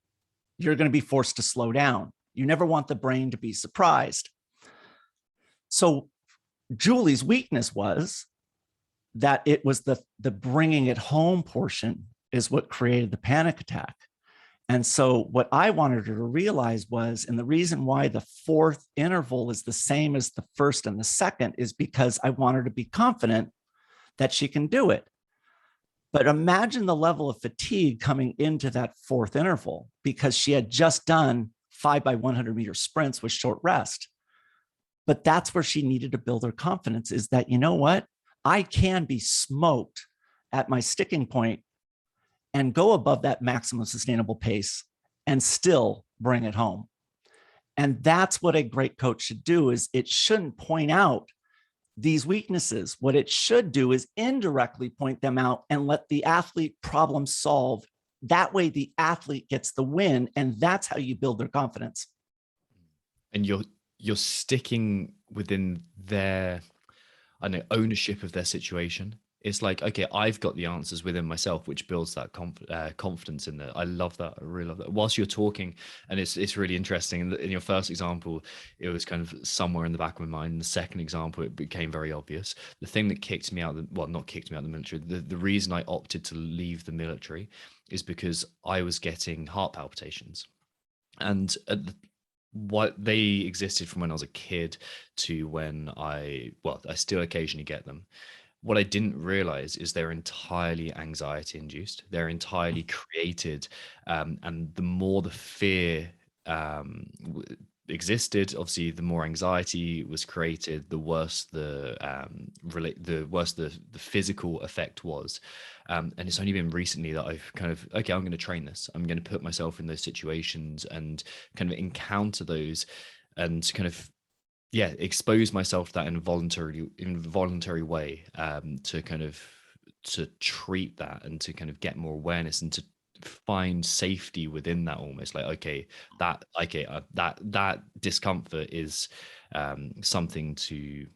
you're going to be forced to slow down. You never want the brain to be surprised. So Julie's weakness was that it was the bringing it home portion is what created the panic attack. And so what I wanted her to realize was, and the reason why the 4th interval is the same as the 1st and the 2nd is because I want her to be confident that she can do it. But imagine the level of fatigue coming into that 4th interval because she had just done 5 by 100-meter sprints with short rest. But that's where she needed to build her confidence, is that, you know what, I can be smoked at my sticking point and go above that maximum sustainable pace and still bring it home. And that's what a great coach should do, is it shouldn't point out these weaknesses. What it should do is indirectly point them out and let the athlete problem solve. That way the athlete gets the win, and that's how you build their confidence. And you're sticking within their, I know, ownership of their situation. It's like, okay, I've got the answers within myself, which builds that confidence in there. I love that. I really love that. Whilst you're talking, and it's really interesting. In your first example, it was kind of somewhere in the back of my mind. In the second example, it became very obvious. The thing that kicked me out, well, not kicked me out of the military, the reason I opted to leave the military is because I was getting heart palpitations. And what they existed from when I was a kid to when I still occasionally get them. What I didn't realize is they're entirely anxiety induced. They're entirely created. And the more the fear existed, obviously, the more anxiety was created, the worse the physical effect was. And it's only been recently that I've kind of, okay, I'm going to train this. I'm going to put myself in those situations and kind of encounter those and kind of, expose myself to that involuntary way, to treat that and to kind of get more awareness and to find safety within that. Almost like, that discomfort is something to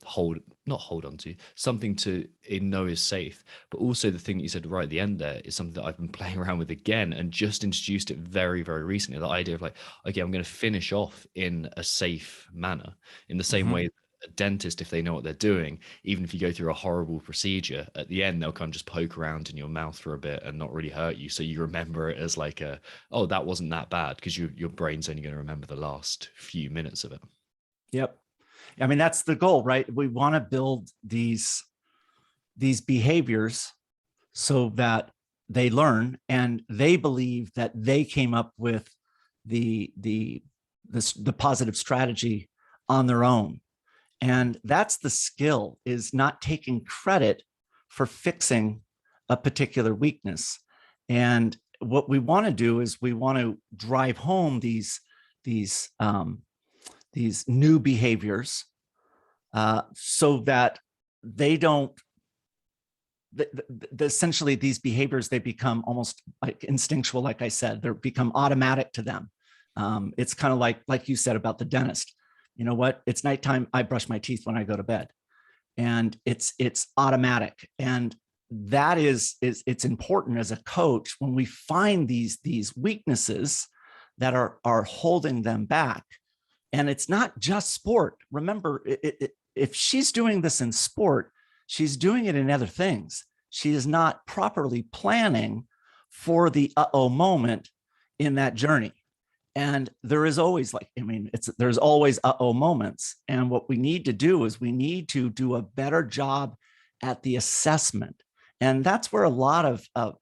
not hold on to, something to know is safe. But also the thing that you said right at the end there is something that I've been playing around with again and just introduced it very, very recently. The idea of like, okay, I'm going to finish off in a safe manner, in the same way a dentist, if they know what they're doing, even if you go through a horrible procedure, at the end they'll kind of just poke around in your mouth for a bit and not really hurt you, so you remember it as like that wasn't that bad, because your brain's only going to remember the last few minutes of it. Yep. I mean, that's the goal, right? We want to build these behaviors so that they learn and they believe that they came up with the positive strategy on their own. And that's the skill, is not taking credit for fixing a particular weakness. And what we want to do is we want to drive home these new behaviors so that they don't, essentially these behaviors, they become almost like instinctual. Like I said, they become automatic to them. It's kind of like you said about the dentist. You know what? It's nighttime. I brush my teeth when I go to bed, and it's automatic. And that is it's important as a coach when we find these weaknesses that are holding them back. And it's not just sport. Remember, if she's doing this in sport, she's doing it in other things. She is not properly planning for the uh-oh moment in that journey. And there is always there's always uh-oh moments. And what we need to do is we need to do a better job at the assessment. And that's where a lot of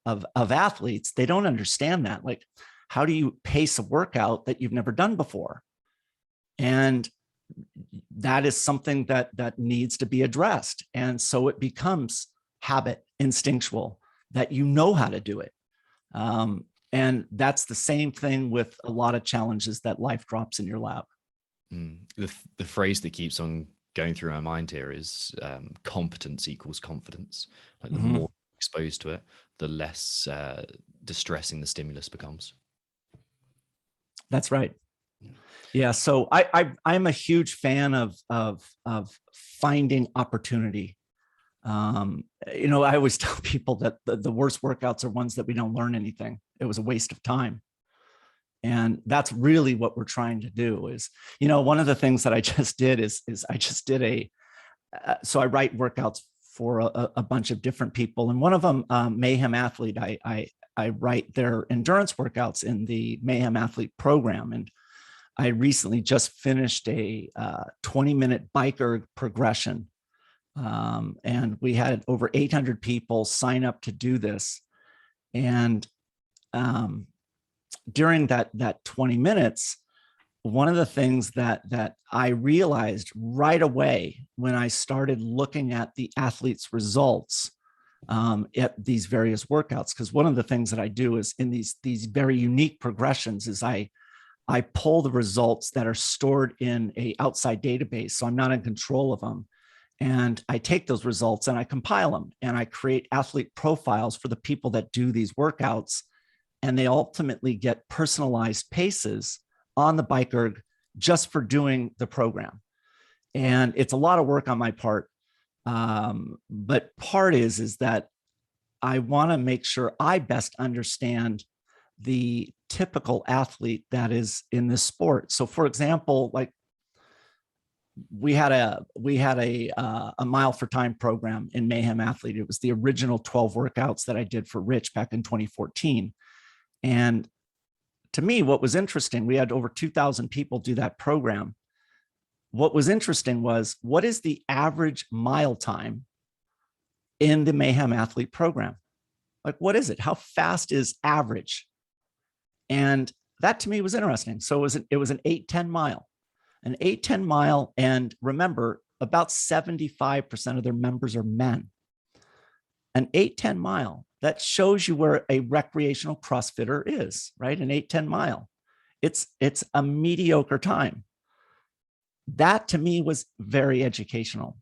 athletes, they don't understand that. Like, how do you pace a workout that you've never done before? And that is something that needs to be addressed. And so it becomes habit, instinctual, that you know how to do it. And that's the same thing with a lot of challenges that life drops in your lap. The phrase that keeps on going through my mind here is competence equals confidence. Like the more exposed to it, the less distressing the stimulus becomes. That's right. Yeah. So I'm a huge fan of finding opportunity. I always tell people that the worst workouts are ones that we don't learn anything. It was a waste of time. And that's really what we're trying to do is, one of the things that I just did is I just did so I write workouts for a bunch of different people. And one of them, Mayhem Athlete, I write their endurance workouts in the Mayhem Athlete program. And I recently just finished a 20-minute biker progression. And we had over 800 people sign up to do this. And during that 20 minutes, one of the things that I realized right away when I started looking at the athletes' results at these various workouts, because one of the things that I do is in these very unique progressions is I pull the results that are stored in an outside database, so I'm not in control of them. And I take those results and I compile them and I create athlete profiles for the people that do these workouts. And they ultimately get personalized paces on the bike erg just for doing the program. And it's a lot of work on my part. But part is that I want to make sure I best understand the typical athlete that is in this sport. So for example, like we had a mile for time program in Mayhem Athlete. It was the original 12 workouts that I did for Rich back in 2014. And to me, what was interesting, we had over 2,000 people do that program. What was interesting was, what is the average mile time in the Mayhem Athlete program? Like, what is it? How fast is average? And that to me was interesting. So it was an 8:10 mile. An 8:10 mile, and remember, about 75% of their members are men. An 8:10 mile, that shows you where a recreational CrossFitter is, right? An 8:10 mile. It's a mediocre time. That to me was very educational.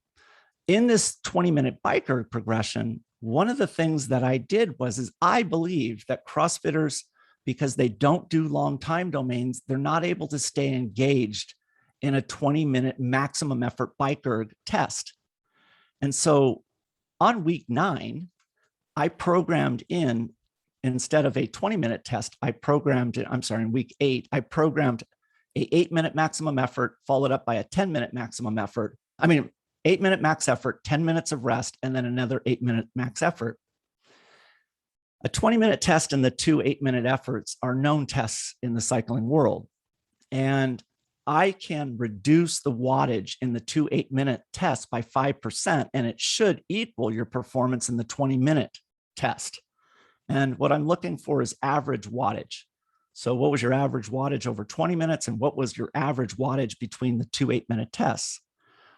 In this 20-minute biker progression, one of the things that I did is I believed that CrossFitters, because they don't do long time domains, they're not able to stay engaged in a 20-minute maximum effort bike erg test. And so on week 9, I programmed in, instead of a 20-minute test, in week 8, I programmed a 8-minute maximum effort, followed up by a 10-minute maximum effort. 8-minute max effort, 10 minutes of rest, and then another 8-minute max effort. A 20-minute test and the 2 8-minute efforts are known tests in the cycling world. And I can reduce the wattage in the 2 8-minute tests by 5%, and it should equal your performance in the 20-minute test. And what I'm looking for is average wattage. So what was your average wattage over 20 minutes, and what was your average wattage between the 2 8-minute tests?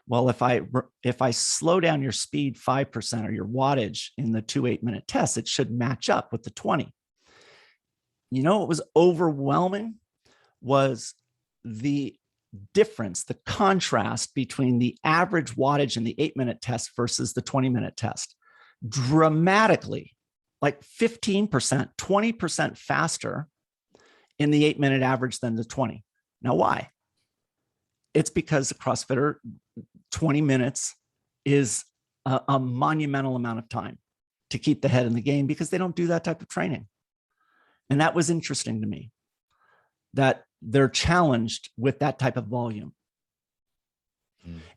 Well, if I slow down your speed 5% or your wattage in the 2 8-minute tests, it should match up with the 20. What was overwhelming was the difference, the contrast between the average wattage in the 8-minute test versus the 20-minute test, dramatically, like 15%, 20% faster in the 8-minute average than the 20. Now, why? It's because the CrossFitter, 20 minutes is a monumental amount of time to keep the head in the game, because they don't do that type of training. And that was interesting to me, that they're challenged with that type of volume.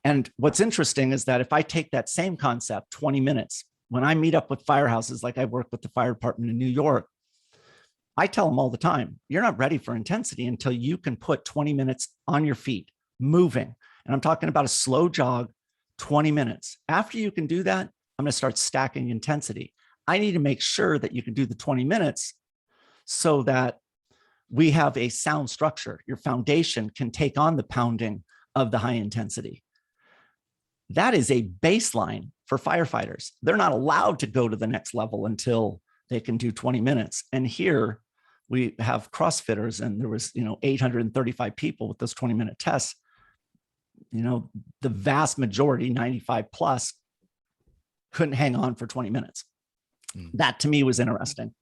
And what's interesting is that if I take that same concept, 20 minutes, when I meet up with firehouses, like I work with the fire department in New York, I tell them all the time, you're not ready for intensity until you can put 20 minutes on your feet, moving. And I'm talking about a slow jog, 20 minutes. After you can do that, I'm going to start stacking intensity. I need to make sure that you can do the 20 minutes so that we have a sound structure. Your foundation can take on the pounding of the high intensity. That is a baseline for firefighters. They're not allowed to go to the next level until they can do 20 minutes. And here we have CrossFitters, and there was, 835 people with those 20-minute tests. The vast majority, 95 plus, couldn't hang on for 20 minutes. That to me was interesting.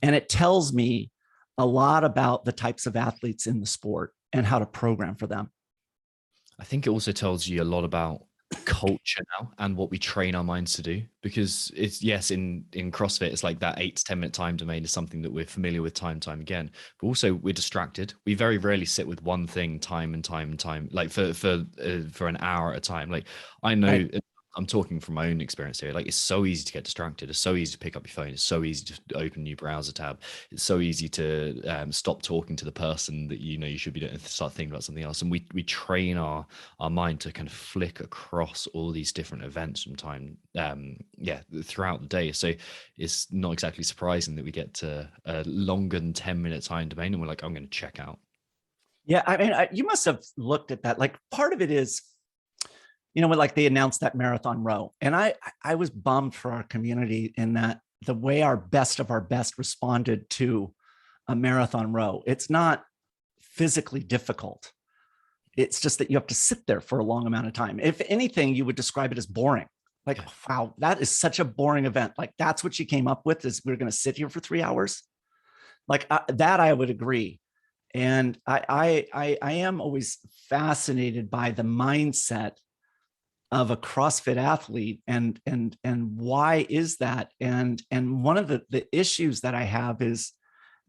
And it tells me a lot about the types of athletes in the sport and how to program for them. I think it also tells you a lot about culture now and what we train our minds to do, because it's, yes, in CrossFit, it's like that 8 to 10 minute time domain is something that we're familiar with time and time again, but also we're distracted. We very rarely sit with one thing time and time, like for an hour at a time. Like, I know, I'm talking from my own experience here. Like, it's so easy to get distracted. It's so easy to pick up your phone. It's so easy to open a new browser tab. It's so easy to stop talking to the person that you should be doing and start thinking about something else. And we train our mind to kind of flick across all these different events from time, throughout the day. So it's not exactly surprising that we get to a longer than 10-minute time domain and we're like, I'm going to check out. Yeah, I mean, you must have looked at that. Like, part of it is, when like they announced that marathon row, and I was bummed for our community in that the way our best of our best responded to a marathon row. It's not physically difficult. It's just that you have to sit there for a long amount of time. If anything, you would describe it as boring. Like, wow, that is such a boring event. Like, that's what you came up with, is we're going to sit here for 3 hours. Like, that I would agree. And I am always fascinated by the mindset of a CrossFit athlete, and why is that? And one of the issues that I have is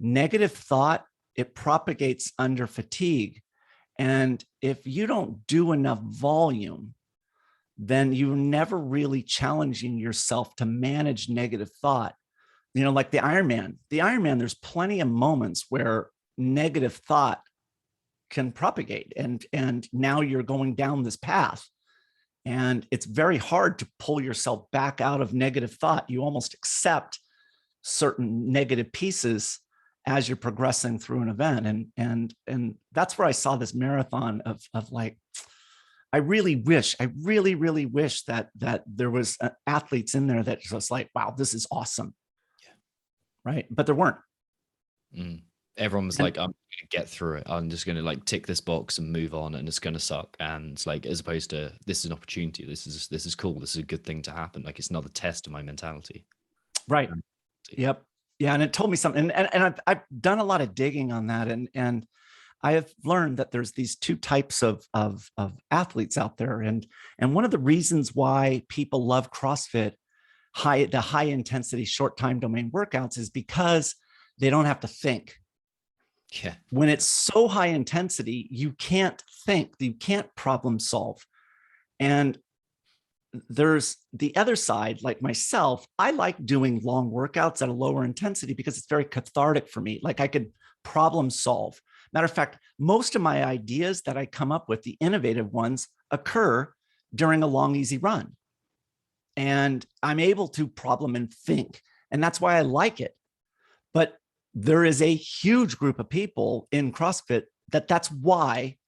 negative thought. It propagates under fatigue. And if you don't do enough volume, then you're never really challenging yourself to manage negative thought. Like the Ironman, there's plenty of moments where negative thought can propagate. And now you're going down this path. And it's very hard to pull yourself back out of negative thought. You almost accept certain negative pieces as you're progressing through an event. And that's where I saw this marathon of like, I really wish that there was athletes in there that was like, wow, this is awesome. Yeah. Right. But there weren't. Everyone was like, I'm going to get through it. I'm just going to like tick this box and move on, and it's going to suck. And like, as opposed to, this is an opportunity. This is cool. This is a good thing to happen. Like, it's another test of my mentality. Right. Yep. Yeah. And it told me something. And I've done a lot of digging on that. And I have learned that there's these two types of athletes out there. And one of the reasons why people love CrossFit, the high intensity, short time domain workouts, is because they don't have to think. Yeah. When it's so high intensity, you can't think, you can't problem solve. And there's the other side, like myself, I like doing long workouts at a lower intensity because it's very cathartic for me. Like, I could problem solve. Matter of fact, most of my ideas that I come up with, the innovative ones, occur during a long, easy run. And I'm able to problem and think. And that's why I like it. But there is a huge group of people in CrossFit that's why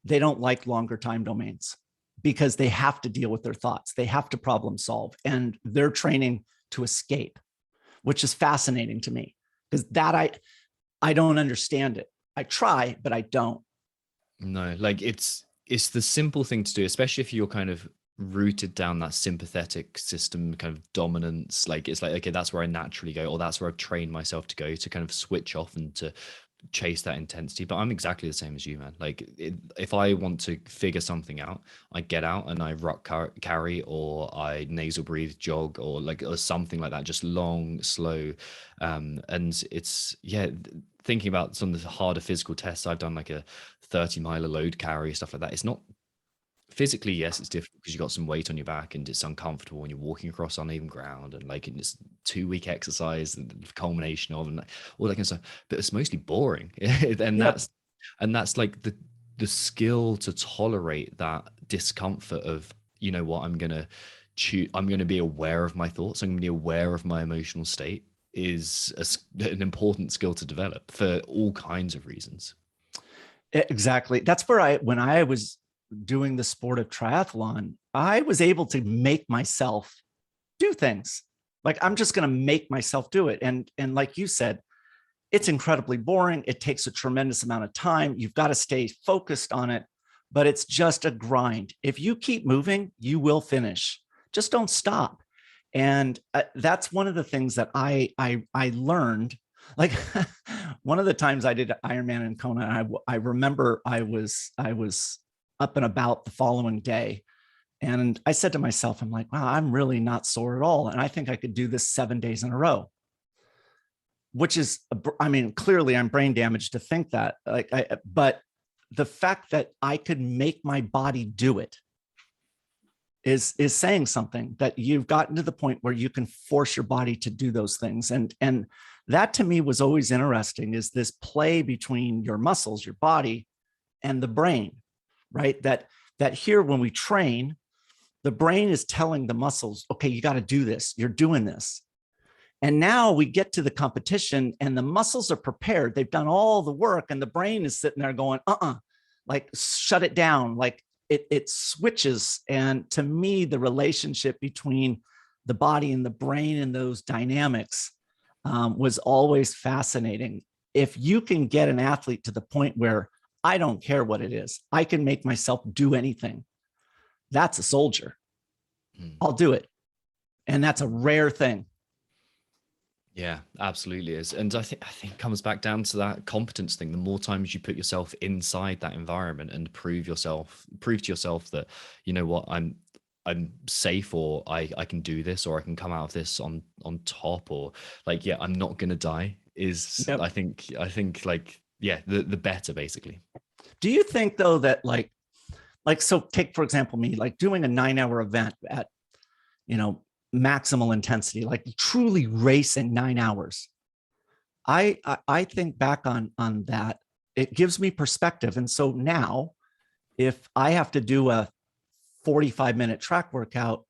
they don't like longer time domains, because they have to deal with their thoughts. They have to problem solve, and they're training to escape, which is fascinating to me, because that I don't understand it. I try, but I don't. No, like it's the simple thing to do, especially if you're kind of rooted down that sympathetic system kind of dominance. Like it's like, okay, that's where I naturally go, or that's where I've trained myself to go, to kind of switch off and to chase that intensity. But I'm exactly the same as you, man. Like if I want to figure something out, I get out and I rock carry, or I nasal breathe, jog, or like, or something like that, just long, slow. And it's, yeah, thinking about some of the harder physical tests I've done, like a 30-mile load carry, stuff like that. It's not physically, yes, it's difficult because you got some weight on your back and it's uncomfortable when you're walking across uneven ground, and like it's 2-week exercise, the culmination of, and like, all that kind of stuff. But it's mostly boring, and Yep. that's like the skill to tolerate that discomfort of, you know what, I'm gonna choose. I'm gonna be aware of my thoughts. I'm gonna be aware of my emotional state. Is an important skill to develop for all kinds of reasons. Exactly. That's where when I was doing the sport of triathlon, I was able to make myself do things. Like, I'm just going to make myself do it. And like you said, it's incredibly boring. It takes a tremendous amount of time. You've got to stay focused on it, but it's just a grind. If you keep moving, you will finish. Just don't stop. And that's one of the things that I learned. Like one of the times I did Ironman in Kona, I remember I was up and about the following day, and I said to myself, I'm like, wow, I'm really not sore at all, and I think I could do this 7 days in a row. Which is, I mean, clearly I'm brain damaged to think that. But the fact that I could make my body do it is saying something, that you've gotten to the point where you can force your body to do those things. And that to me was always interesting, is this play between your muscles, your body, and the brain, right? That here, when we train, the brain is telling the muscles, okay, you got to do this. You're doing this. And now we get to the competition and the muscles are prepared. They've done all the work and the brain is sitting there going, like, shut it down. Like it switches. And to me, the relationship between the body and the brain and those dynamics was always fascinating. If you can get an athlete to the point where I don't care what it is, I can make myself do anything, that's a soldier. I'll do it. And that's a rare thing. Yeah, absolutely is. And I think it comes back down to that competence thing. The more times you put yourself inside that environment and prove to yourself that, you know what, I'm safe, or I can do this, or I can come out of this on top, or like, yeah, I'm not gonna die, is Yep. I think like, yeah, the better, basically. Do you think though that like so take for example me, like doing a 9-hour event at, maximal intensity, like truly racing 9 hours. I think back on that, it gives me perspective. And so now if I have to do a 45-minute track workout,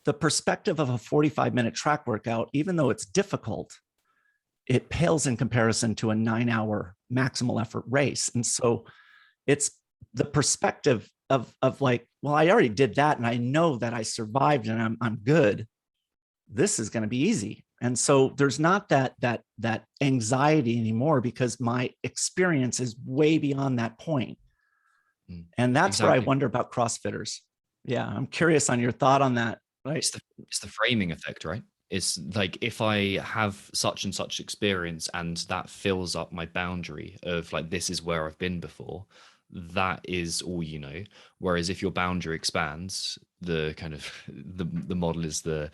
the perspective of a 45-minute track workout, even though it's difficult, it pales in comparison to a 9-hour maximal effort race. And so it's the perspective of like, well, I already did that and I know that I survived and I'm good. This is going to be easy. And so there's not that anxiety anymore, because my experience is way beyond that point. And that's Exactly. where I wonder about CrossFitters. Yeah, I'm curious on your thought on that. Right? It's the framing effect, right? It's like, if I have such and such experience and that fills up my boundary of like, this is where I've been before, that is all you know. Whereas if your boundary expands, the kind of the model is the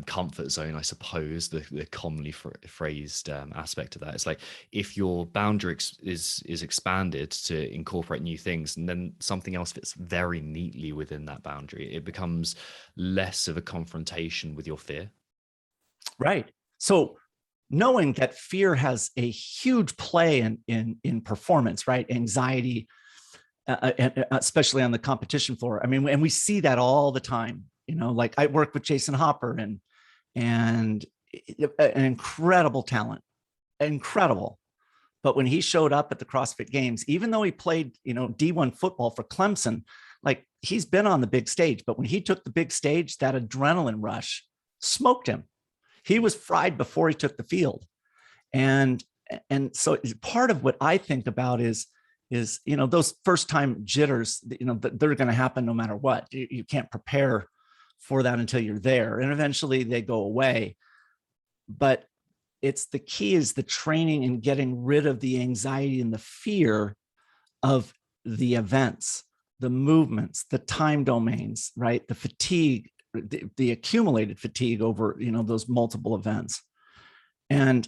comfort zone, I suppose, the commonly phrased aspect of that. It's like, if your boundary is expanded to incorporate new things, and then something else fits very neatly within that boundary, it becomes less of a confrontation with your fear. Right. So knowing that fear has a huge play in performance, right? Anxiety, especially on the competition floor. I mean, and we see that all the time. Like I work with Jason Hopper, and an incredible talent, incredible. But when he showed up at the CrossFit Games, even though he played, D1 football for Clemson, like he's been on the big stage, but when he took the big stage, that adrenaline rush smoked him. He was fried before he took the field. And so part of what I think about is is, those first time jitters, they're going to happen no matter what. You can't prepare for that until you're there, and eventually they go away. But it's the key is the training and getting rid of the anxiety and the fear of the events, the movements, the time domains, right? The fatigue, the accumulated fatigue over, those multiple events. And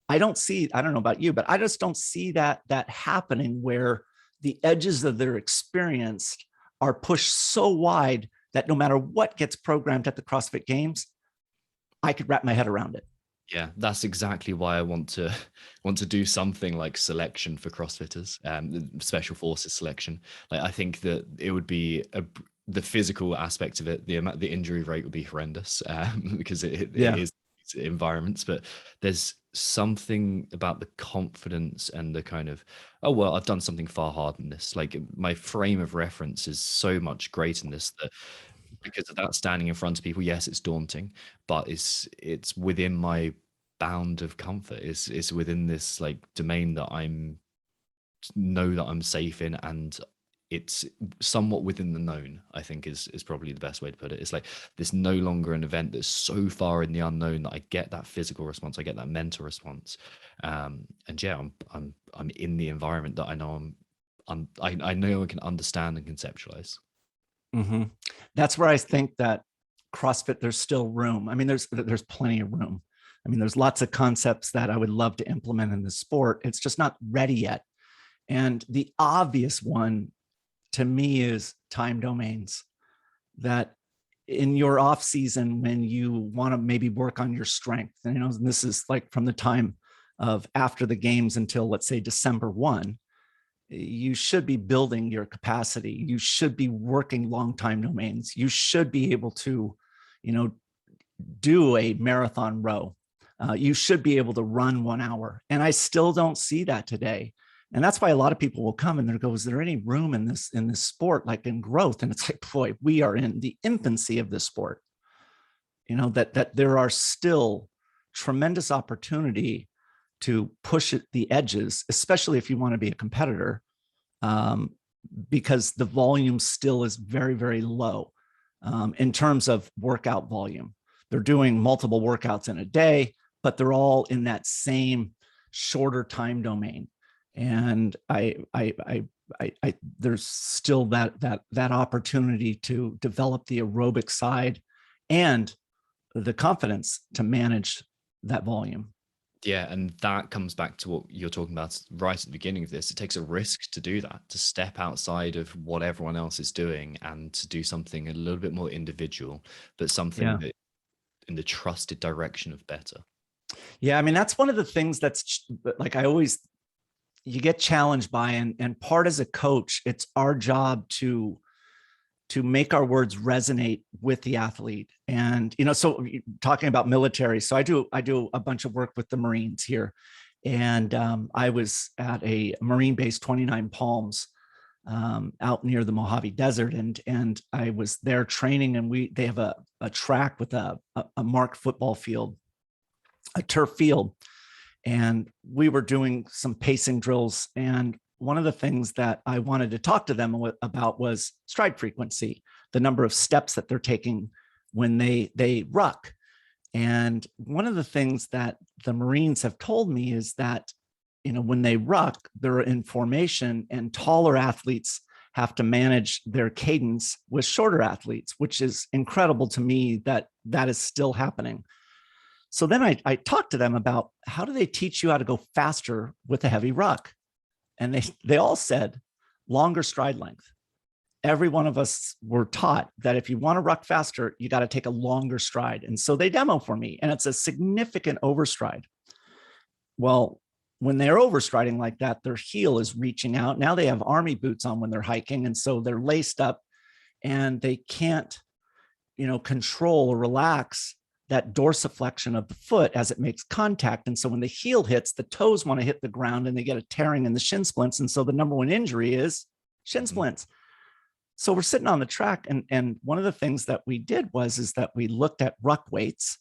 I don't know about you, but I just don't see that happening where the edges of their experience are pushed so wide that no matter what gets programmed at the CrossFit Games, I could wrap my head around it. Yeah, that's exactly why I want to do something like selection for CrossFitters, special forces selection. Like, I think that it would be the physical aspect of it, the injury rate would be horrendous, because it is environments, but there's something about the confidence and the kind of, oh, well, I've done something far harder than this. Like, my frame of reference is so much greater in this that because of that, standing in front of people, yes, it's daunting, but it's within my bound of comfort. It's within this like domain that know that I'm safe in, and it's somewhat within the known, I think is probably the best way to put it. It's like this no longer an event that's so far in the unknown that I get that physical response, I get that mental response, and yeah, I'm in the environment that I know I know I can understand and conceptualize. Mm-hmm. That's where I think that CrossFit, there's still room. I mean, there's plenty of room. I mean, there's lots of concepts that I would love to implement in the sport. It's just not ready yet. And the obvious one to me is time domains. That in your off season, when you want to maybe work on your strength, and and this is like from the time of after the games until, let's say, December 1, you should be building your capacity. You should be working long time domains. You should be able to, do a marathon row. You should be able to run 1 hour. And I still don't see that today. And that's why a lot of people will come and they go, is there any room in this sport, like in growth? And it's like, boy, we are in the infancy of this sport. That there are still tremendous opportunity to push the edges, especially if you want to be a competitor, because the volume still is very, very low in terms of workout volume. They're doing multiple workouts in a day, but they're all in that same shorter time domain. And there's still that opportunity to develop the aerobic side and the confidence to manage that volume. Yeah, and that comes back to what you're talking about right at the beginning of this. It takes a risk to do that, to step outside of what everyone else is doing and to do something a little bit more individual, but something that in the trusted direction of better. Yeah, I mean, that's one of the things that's like you get challenged by, and part as a coach, it's our job to make our words resonate with the athlete. And, so talking about military, so I do a bunch of work with the Marines here. And I was at a Marine base, 29 Palms, out near the Mojave Desert. And I was there training, and they have a track with a marked football field, a turf field. And we were doing some pacing drills. And one of the things that I wanted to talk to them about was stride frequency, the number of steps that they're taking when they ruck. And one of the things that the Marines have told me is that, when they ruck, they're in formation, and taller athletes have to manage their cadence with shorter athletes, which is incredible to me that is still happening. So then I talked to them about, how do they teach you how to go faster with a heavy ruck? And they all said longer stride length. Every one of us were taught that if you want to ruck faster, you got to take a longer stride. And so they demo for me, and it's a significant overstride. Well, when they're overstriding like that, their heel is reaching out. Now they have army boots on when they're hiking. And so they're laced up, and they can't, control or relax that dorsiflexion of the foot as it makes contact. And so when the heel hits, the toes want to hit the ground, and they get a tearing in the shin splints. And so the number one injury is shin splints. So we're sitting on the track. And one of the things that we did is that we looked at ruck weights,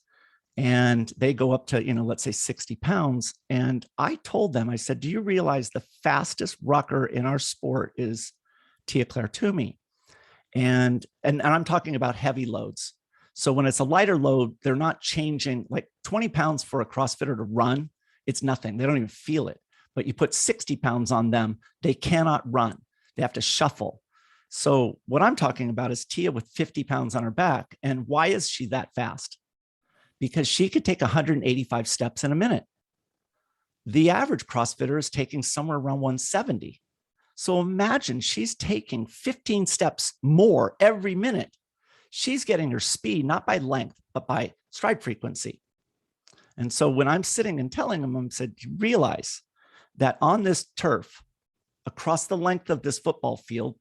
and they go up to, let's say 60 pounds. And I told them, I said, do you realize the fastest rucker in our sport is Tia Claire Toomey? And I'm talking about heavy loads. So when it's a lighter load, they're not changing, like 20 pounds for a CrossFitter to run. It's nothing. They don't even feel it. But you put 60 pounds on them, they cannot run. They have to shuffle. So what I'm talking about is Tia with 50 pounds on her back. And why is she that fast? Because she could take 185 steps in a minute. The average CrossFitter is taking somewhere around 170. So imagine she's taking 15 steps more every minute. She's getting her speed, not by length, but by stride frequency. And so when I'm sitting and telling them, I said, you realize that on this turf, across the length of this football field,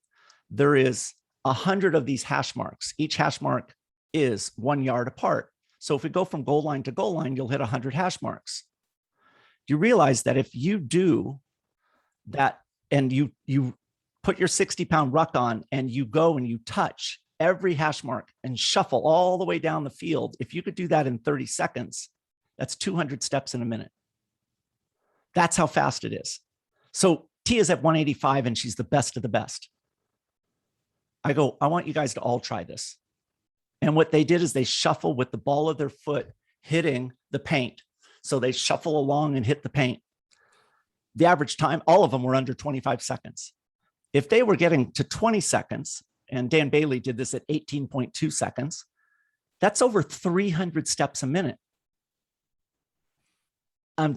there is 100 of these hash marks. Each hash mark is 1 yard apart. So if we go from goal line to goal line, you'll hit 100 hash marks. You realize that if you do that and you put your 60-pound ruck on and you go and you touch every hash mark and shuffle all the way down the field, if you could do that in 30 seconds, that's 200 steps in a minute. That's how fast it is. So Tia's at 185 and she's the best of the best. I go, I want you guys to all try this. And what they did is they shuffle with the ball of their foot hitting the paint. So they shuffle along and hit the paint. The average time, all of them were under 25 seconds. If they were getting to 20 seconds, and Dan Bailey did this at 18.2 seconds, that's over 300 steps a minute.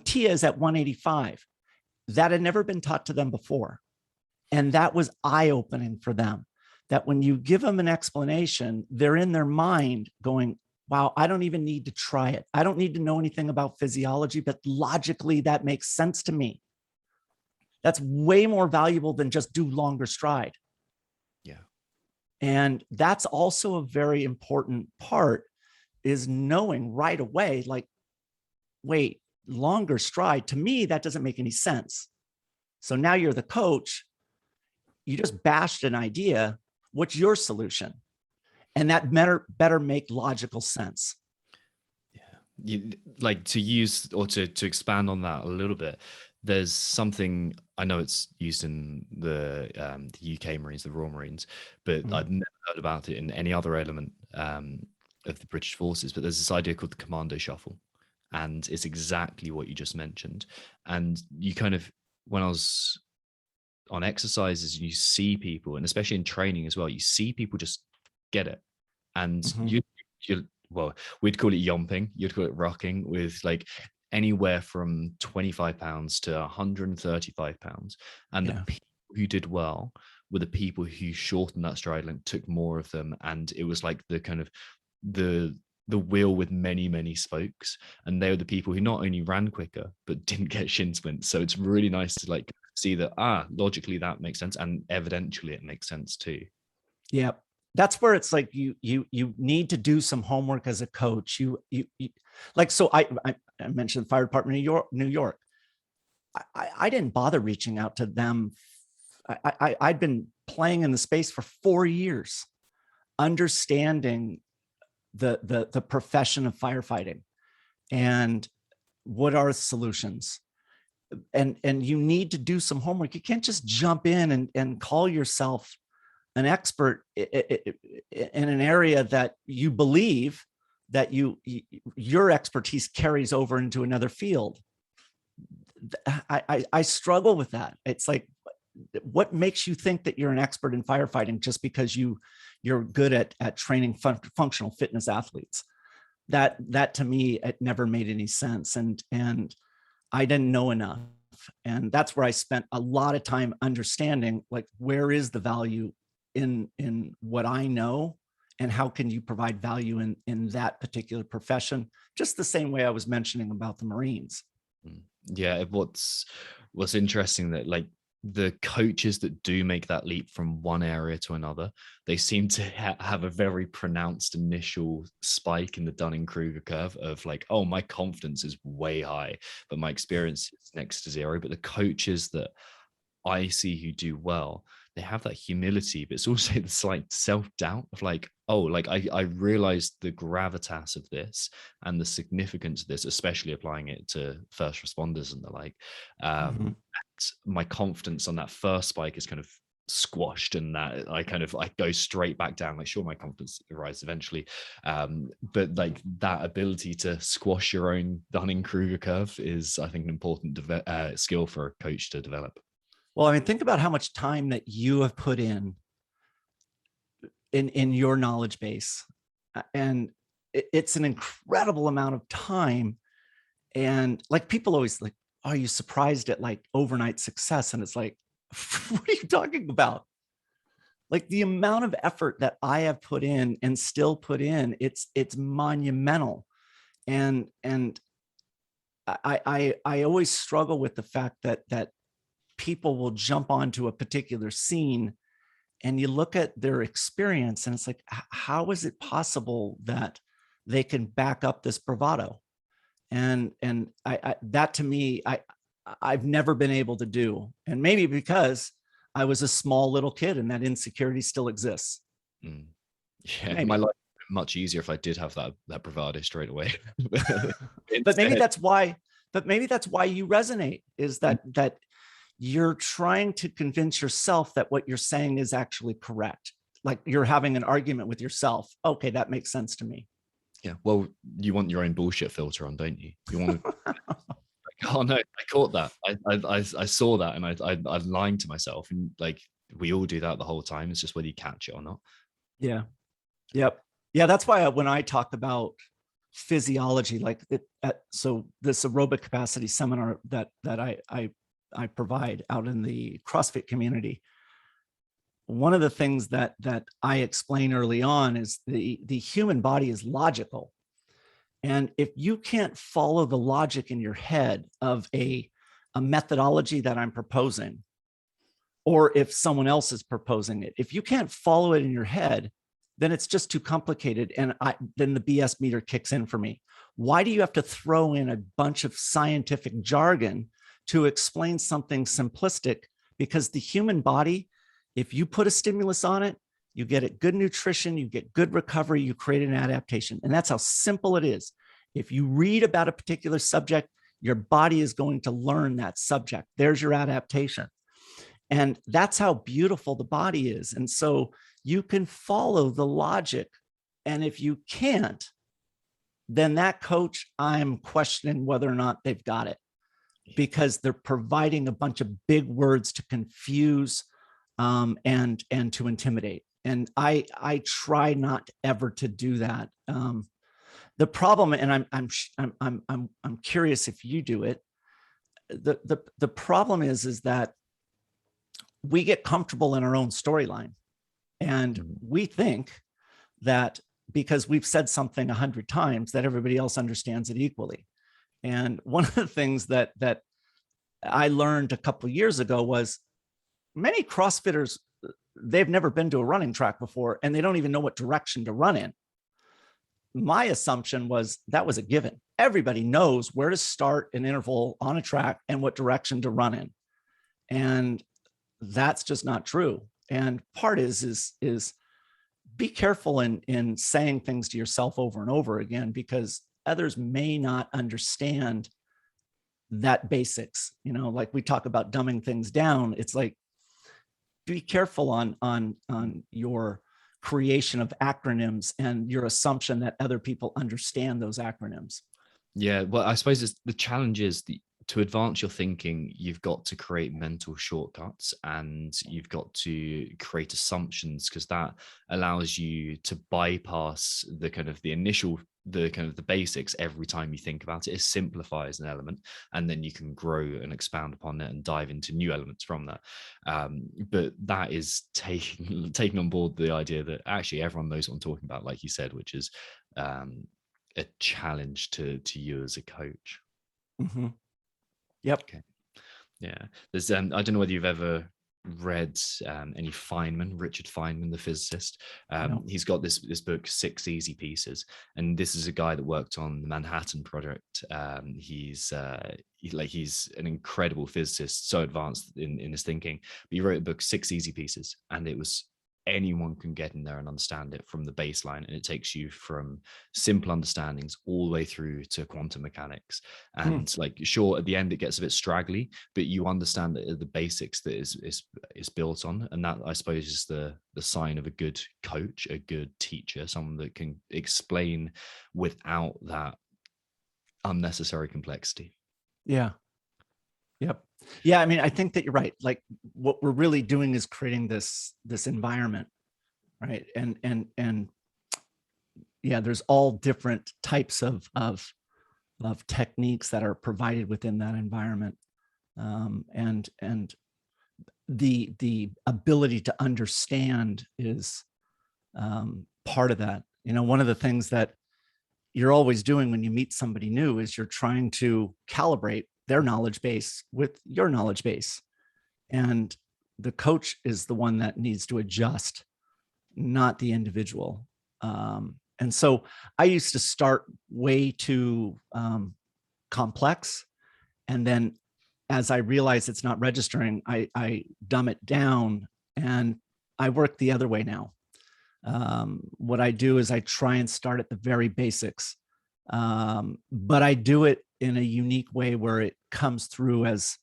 Tia is at 185. That had never been taught to them before. And that was eye-opening for them. That when you give them an explanation, they're in their mind going, wow, I don't even need to try it. I don't need to know anything about physiology, but logically that makes sense to me. That's way more valuable than just do longer stride. Yeah. And that's also a very important part, is knowing right away, like, wait, longer stride, to me, that doesn't make any sense. So now you're the coach, you just bashed an idea. What's your solution? And that better make logical sense. Yeah. You, like, to use or to expand on that a little bit, there's something, I know it's used in the UK Marines, the Royal Marines, but I've never heard about it in any other element of the British forces. But there's this idea called the commando shuffle. And it's exactly what you just mentioned. And you kind of, when I was on exercises, you see people, and especially in training as well, you see people just get it. And you well, we'd call it yomping, you'd call it rocking, with like anywhere from 25 pounds to 135 pounds. And the people who did well were the people who shortened that stride length, took more of them. And it was like the kind of the wheel with many spokes. And they were the people who not only ran quicker, but didn't get shin splints. So it's really nice to like see that, logically that makes sense. And evidentially it makes sense too. Yeah. That's where it's like, you need to do some homework as a coach. You like, so I mentioned the fire department in New York. I didn't bother reaching out to them. I'd been playing in the space for 4 years, understanding the profession of firefighting and what are solutions. And you need to do some homework. You can't just jump in and call yourself an expert in an area that you believe that your expertise carries over into another field. I struggle with that. It's like, what makes you think that you're an expert in firefighting just because you're good at training functional fitness athletes? That to me, it never made any sense. And I didn't know enough. And that's where I spent a lot of time understanding, like, where is the value in what I know, and how can you provide value in that particular profession? Just the same way I was mentioning about the Marines. Yeah. What's interesting, that like the coaches that do make that leap from one area to another, they seem to have a very pronounced initial spike in the Dunning-Kruger curve of like, oh, my confidence is way high, but my experience is next to zero. But the coaches that I see who do well they have that humility, but it's also this like self-doubt of like, oh, like I realized the gravitas of this and the significance of this, especially applying it to first responders and the like. Mm-hmm. My confidence on that first spike is kind of squashed, and that I go straight back down. Like, sure, my confidence rises eventually, but like that ability to squash your own Dunning-Kruger curve is, I think, an important skill for a coach to develop. Well, I mean, think about how much time that you have put in your knowledge base, and it's an incredible amount of time. And like, people always like, are you surprised at like overnight success? And it's like, what are you talking about? Like, the amount of effort that I have put in and still put in, it's monumental. And I always struggle with the fact that people will jump onto a particular scene, and you look at their experience and it's like, how is it possible that they can back up this bravado? And I that, to me, I've never been able to do. And maybe because I was a small little kid and that insecurity still exists. Mm. Yeah, Maybe. my life would be much easier if I did have that bravado straight away. But maybe that's why you resonate, is that you're trying to convince yourself that what you're saying is actually correct. Like, you're having an argument with yourself. Okay, that makes sense to me. Yeah, well, you want your own bullshit filter on, don't you? You want to. Oh no, I caught that. I saw that, and I'm lying to myself, and like, we all do that the whole time. It's just whether you catch it or not. Yeah. Yep. Yeah. That's why when I talk about physiology, like so this aerobic capacity seminar that I provide out in the CrossFit community, one of the things that I explain early on is the human body is logical. And if you can't follow the logic in your head of a methodology that I'm proposing, or if someone else is proposing it, if you can't follow it in your head, then it's just too complicated. And then the BS meter kicks in for me. Why do you have to throw in a bunch of scientific jargon to explain something simplistic? Because the human body, if you put a stimulus on it, you get it good nutrition, you get good recovery, you create an adaptation. And that's how simple it is. If you read about a particular subject, your body is going to learn that subject. There's your adaptation. And that's how beautiful the body is. And so you can follow the logic. And if you can't, then that coach, I'm questioning whether or not they've got it, because they're providing a bunch of big words to confuse and to intimidate. And I try not ever to do that. The problem, and I'm curious if you do it. The problem is that we get comfortable in our own storyline, and we think that because we've said something 100 times that everybody else understands it equally. And one of the things that I learned a couple of years ago was, many CrossFitters, they've never been to a running track before, and they don't even know what direction to run in. My assumption was that was a given. Everybody knows where to start an interval on a track and what direction to run in. And that's just not true. And part is be careful in saying things to yourself over and over again, because others may not understand that basics. You know, like we talk about dumbing things down. It's like, be careful on your creation of acronyms and your assumption that other people understand those acronyms. Yeah, well, I suppose the challenge is to advance your thinking, you've got to create mental shortcuts, and you've got to create assumptions, because that allows you to bypass the basics every time you think about it. It simplifies an element, and then you can grow and expound upon it and dive into new elements from that. But that is taking on board the idea that actually everyone knows what I'm talking about, like you said, which is a challenge to you as a coach. Mm-hmm. Yep. Okay. Yeah. There's I don't know whether you've ever read any Richard Feynman, the physicist. No. He's got this book, Six Easy Pieces, and this is a guy that worked on the Manhattan Project. He's an incredible physicist, so advanced in his thinking. But he wrote a book, Six Easy Pieces, and it was anyone can get in there and understand it from the baseline, and it takes you from simple understandings all the way through to quantum mechanics. And like, sure, at the end it gets a bit straggly, but you understand the basics that is built on, and that, I suppose, is the sign of a good coach, a good teacher, someone that can explain without that unnecessary complexity. Yeah. Yep. Yeah. I mean, I think that you're right. Like, what we're really doing is creating this environment, right? And yeah, there's all different types of techniques that are provided within that environment. And the ability to understand is part of that. You know, one of the things that you're always doing when you meet somebody new is you're trying to calibrate their knowledge base with your knowledge base. And the coach is the one that needs to adjust, not the individual. And so I used to start way too complex. And then as I realize it's not registering, I dumb it down, and I work the other way now. What I do is I try and start at the very basics, but I do it in a unique way where it comes through as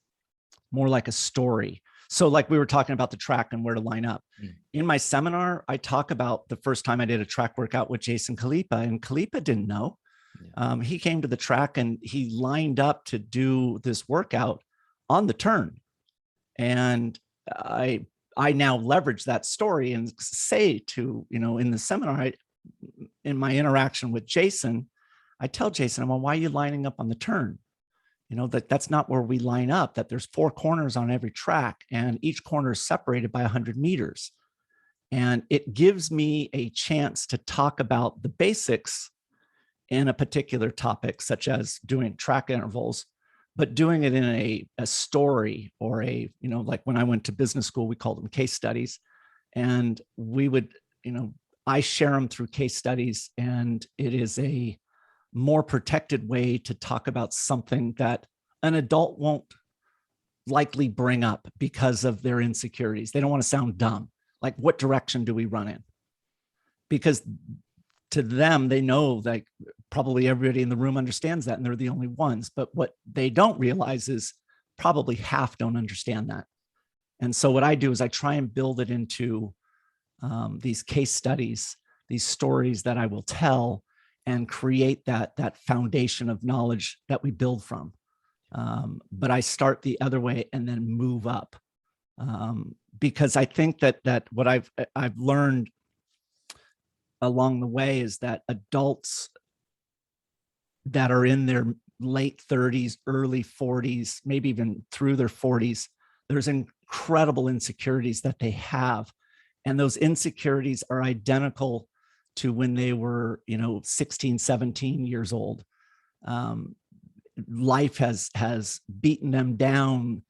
more like a story. So like we were talking about the track and where to line up. In my seminar, I talk about the first time I did a track workout with Jason Khalipa, and Khalipa didn't know. He came to the track and he lined up to do this workout on the turn. And I now leverage that story and say to, in the seminar, in my interaction with Jason, I tell Jason, well, why are you lining up on the turn? That's not where we line up, that there's 4 corners on every track and each corner is separated by 100 meters. And it gives me a chance to talk about the basics in a particular topic, such as doing track intervals, but doing it in a story, or like when I went to business school, we called them case studies. And we would, I share them through case studies, and it is a more protected way to talk about something that an adult won't likely bring up because of their insecurities. They don't want to sound dumb. Like, what direction do we run in? Because to them, they know, like, probably everybody in the room understands that, and they're the only ones. But what they don't realize is probably half don't understand that. And so what I do is I try and build it into these case studies, these stories that I will tell, and create that foundation of knowledge that we build from. But I start the other way and then move up, because I think that what I've learned along the way is that adults that are in their late 30s, early 40s, maybe even through their 40s, there's incredible insecurities that they have. And those insecurities are identical to when they were, 16, 17 years old. Life has beaten them down,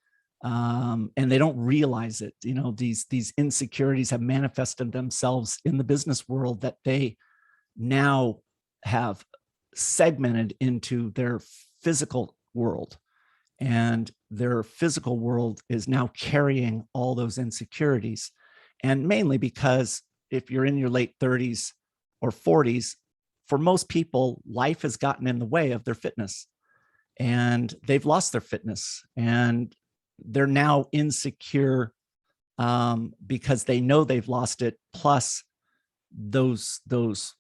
and they don't realize it. These insecurities have manifested themselves in the business world that they now have segmented into their physical world. And their physical world is now carrying all those insecurities. And mainly because if you're in your late 30s or 40s, for most people, life has gotten in the way of their fitness, and they've lost their fitness, and they're now insecure because they know they've lost it. Plus those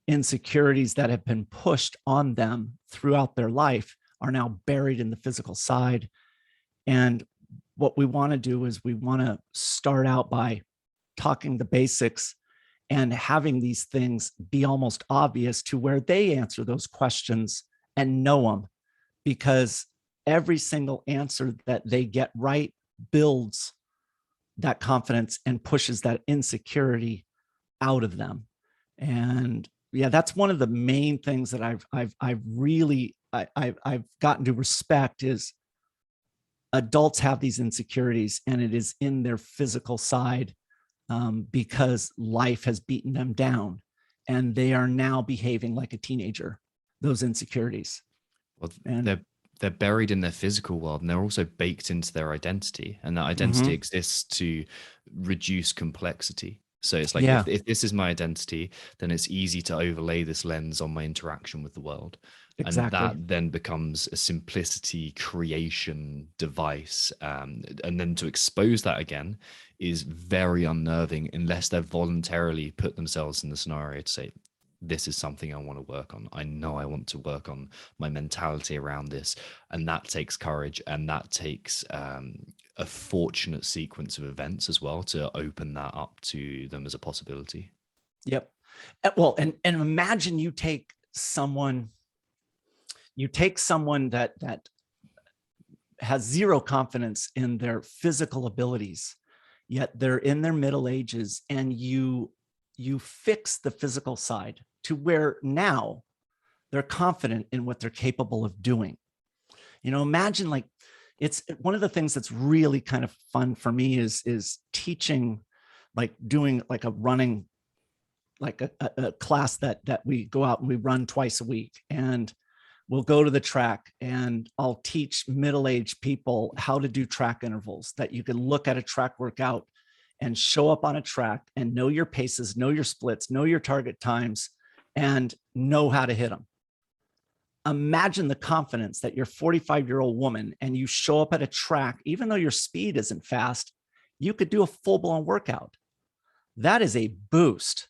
insecurities that have been pushed on them throughout their life are now buried in the physical side. And what we want to do is we want to start out by talking the basics and having these things be almost obvious to where they answer those questions and know them, because every single answer that they get right builds that confidence and pushes that insecurity out of them. And yeah, that's one of the main things that I've really gotten to respect is adults have these insecurities, and it is in their physical side, because life has beaten them down and they are now behaving like a teenager, those insecurities. Well, And they're buried in their physical world, and they're also baked into their identity, and that identity mm-hmm. exists to reduce complexity. So it's like, Yeah, if this is my identity, then it's easy to overlay this lens on my interaction with the world. And exactly. that then becomes a simplicity creation device. And then to expose that again is very unnerving, unless they've voluntarily put themselves in the scenario to say, this is something I want to work on. I know I want to work on my mentality around this. And that takes courage, and that takes a fortunate sequence of events as well to open that up to them as a possibility. Yep. Well, and imagine you take someone that has zero confidence in their physical abilities, yet they're in their middle ages, and you fix the physical side to where now they're confident in what they're capable of doing. Imagine, like, it's one of the things that's really kind of fun for me is teaching, like doing like a running, like a class that we go out and we run twice a week, and we'll go to the track, and I'll teach middle-aged people how to do track intervals, that you can look at a track workout and show up on a track and know your paces, know your splits, know your target times, and know how to hit them. Imagine the confidence that you're a 45-year-old woman and you show up at a track, even though your speed isn't fast, you could do a full-blown workout. That is a boost.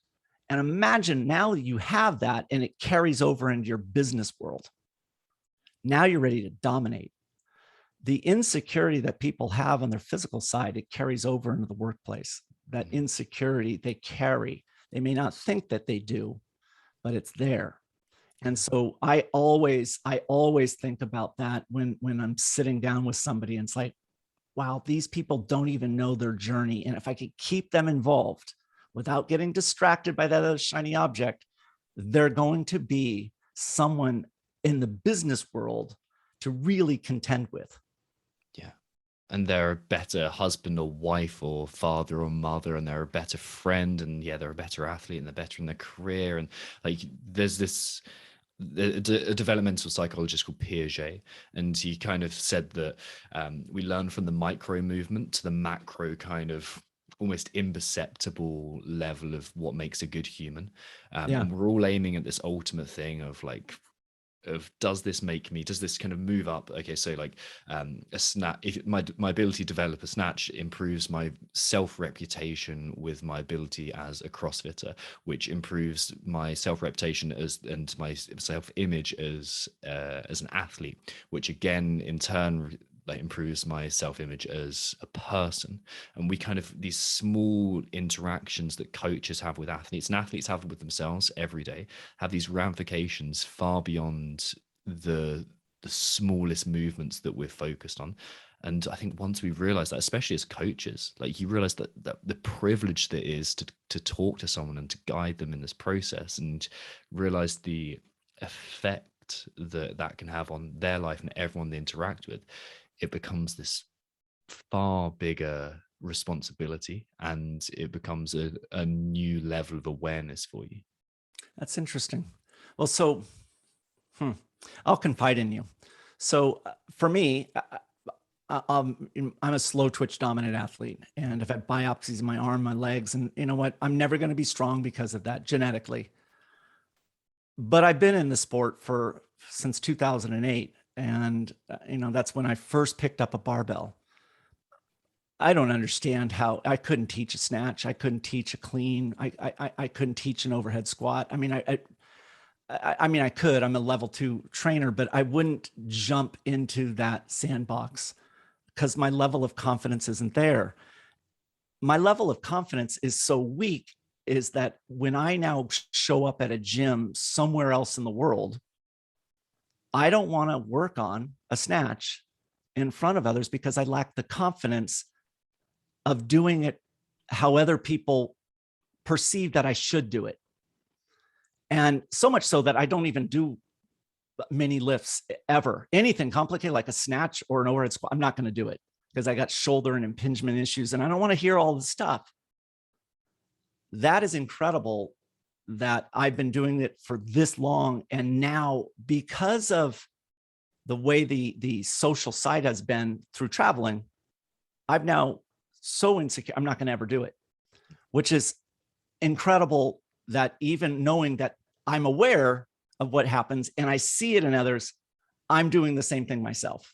And imagine now you have that and it carries over into your business world. Now you're ready to dominate. The insecurity that people have on their physical side, it carries over into the workplace. That insecurity they carry. They may not think that they do, but it's there. And so I always think about that when I'm sitting down with somebody, and it's like, wow, these people don't even know their journey. And if I could keep them involved without getting distracted by that other shiny object, they're going to be someone in the business world to really contend with. Yeah. And they're a better husband or wife or father or mother, and they're a better friend, and they're a better athlete, and they're better in their career. And like, there's this a developmental psychologist called Piaget, and he kind of said that we learn from the micro movement to the macro kind of almost imperceptible level of what makes a good human. And we're all aiming at this ultimate thing of like, does this kind of move up? Okay, so like a snatch, if my ability to develop a snatch improves my self-reputation with my ability as a CrossFitter, which improves my self-reputation and my self-image as an athlete, which again in turn like improves my self-image as a person. And we kind of, these small interactions that coaches have with athletes and athletes have with themselves every day have these ramifications far beyond the smallest movements that we're focused on. And I think once we realize that, especially as coaches, like you realize that the privilege that is to talk to someone and to guide them in this process, and realize the effect that can have on their life and everyone they interact with, it becomes this far bigger responsibility, and it becomes a new level of awareness for you. That's interesting. Well, so I'll confide in you. So for me, I'm a slow twitch dominant athlete, and I've had biopsies in my arm, my legs, and you know what? I'm never going to be strong because of that genetically. But I've been in the sport since 2008. And, that's when I first picked up a barbell. I don't understand how I couldn't teach a snatch. I couldn't teach a clean. I couldn't teach an overhead squat. I mean, I could, I'm a level 2 trainer, but I wouldn't jump into that sandbox because my level of confidence isn't there. My level of confidence is so weak is that when I now show up at a gym somewhere else in the world, I don't want to work on a snatch in front of others because I lack the confidence of doing it how other people perceive that I should do it. And so much so that I don't even do many lifts ever. Anything complicated like a snatch or an overhead squat, I'm not going to do it because I got shoulder and impingement issues and I don't want to hear all the stuff. That is incredible that I've been doing it for this long. And now, because of the way the social side has been through traveling, I'm now so insecure, I'm not going to ever do it, which is incredible that even knowing that I'm aware of what happens and I see it in others, I'm doing the same thing myself.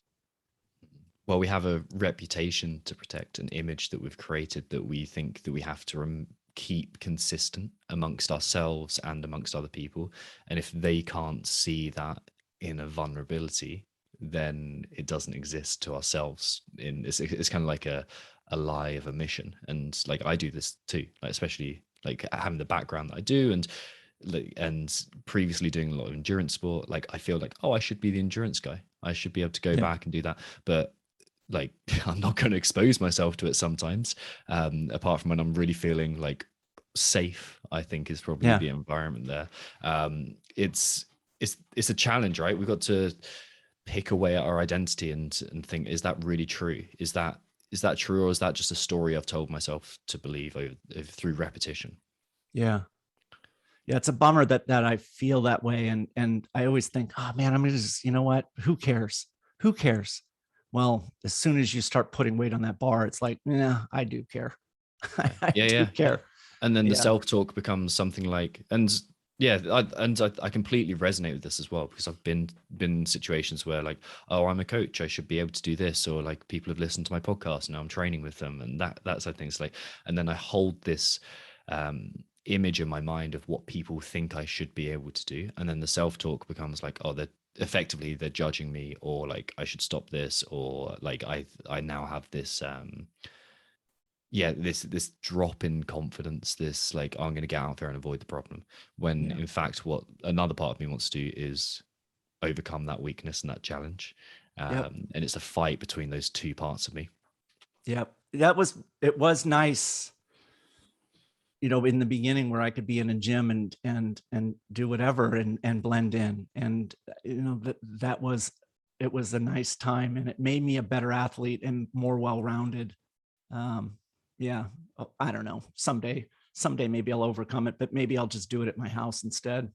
Well, we have a reputation to protect, an image that we've created that we think that we have to keep consistent amongst ourselves and amongst other people. And if they can't see that in a vulnerability, then it doesn't exist to ourselves. It's kind of like a lie of omission. And like I do this too, like especially like having the background that I do, and previously doing a lot of endurance sport, like I feel like, oh, I should be the endurance guy. I should be able to go back and do that. But like I'm not going to expose myself to it sometimes, apart from when I'm really feeling like safe. I think is probably the environment there. It's a challenge, right? We've got to pick away at our identity and think, is that really true? Is that true, or is that just a story I've told myself to believe through repetition? Yeah, it's a bummer that I feel that way, and I always think, oh man, I'm gonna just, you know what? Who cares? Well, as soon as you start putting weight on that bar, it's like, yeah, I do care. I do care. And then the self-talk becomes something like, I completely resonate with this as well, because I've been in situations where like, oh, I'm a coach, I should be able to do this, or like people have listened to my podcast and now I'm training with them, and that's like things like, and then I hold this image in my mind of what people think I should be able to do, and then the self-talk becomes like, oh, they're judging me, or like I should stop this, or like I now have this this drop in confidence, this like, oh, I'm going to get out there and avoid the problem, when in fact what another part of me wants to do is overcome that weakness and that challenge. And it's a fight between those two parts of me. It was nice, you know, in the beginning where I could be in a gym and do whatever and blend in, and you know, it was a nice time, and it made me a better athlete and more well-rounded. I don't know, someday maybe I'll overcome it, but maybe I'll just do it at my house instead.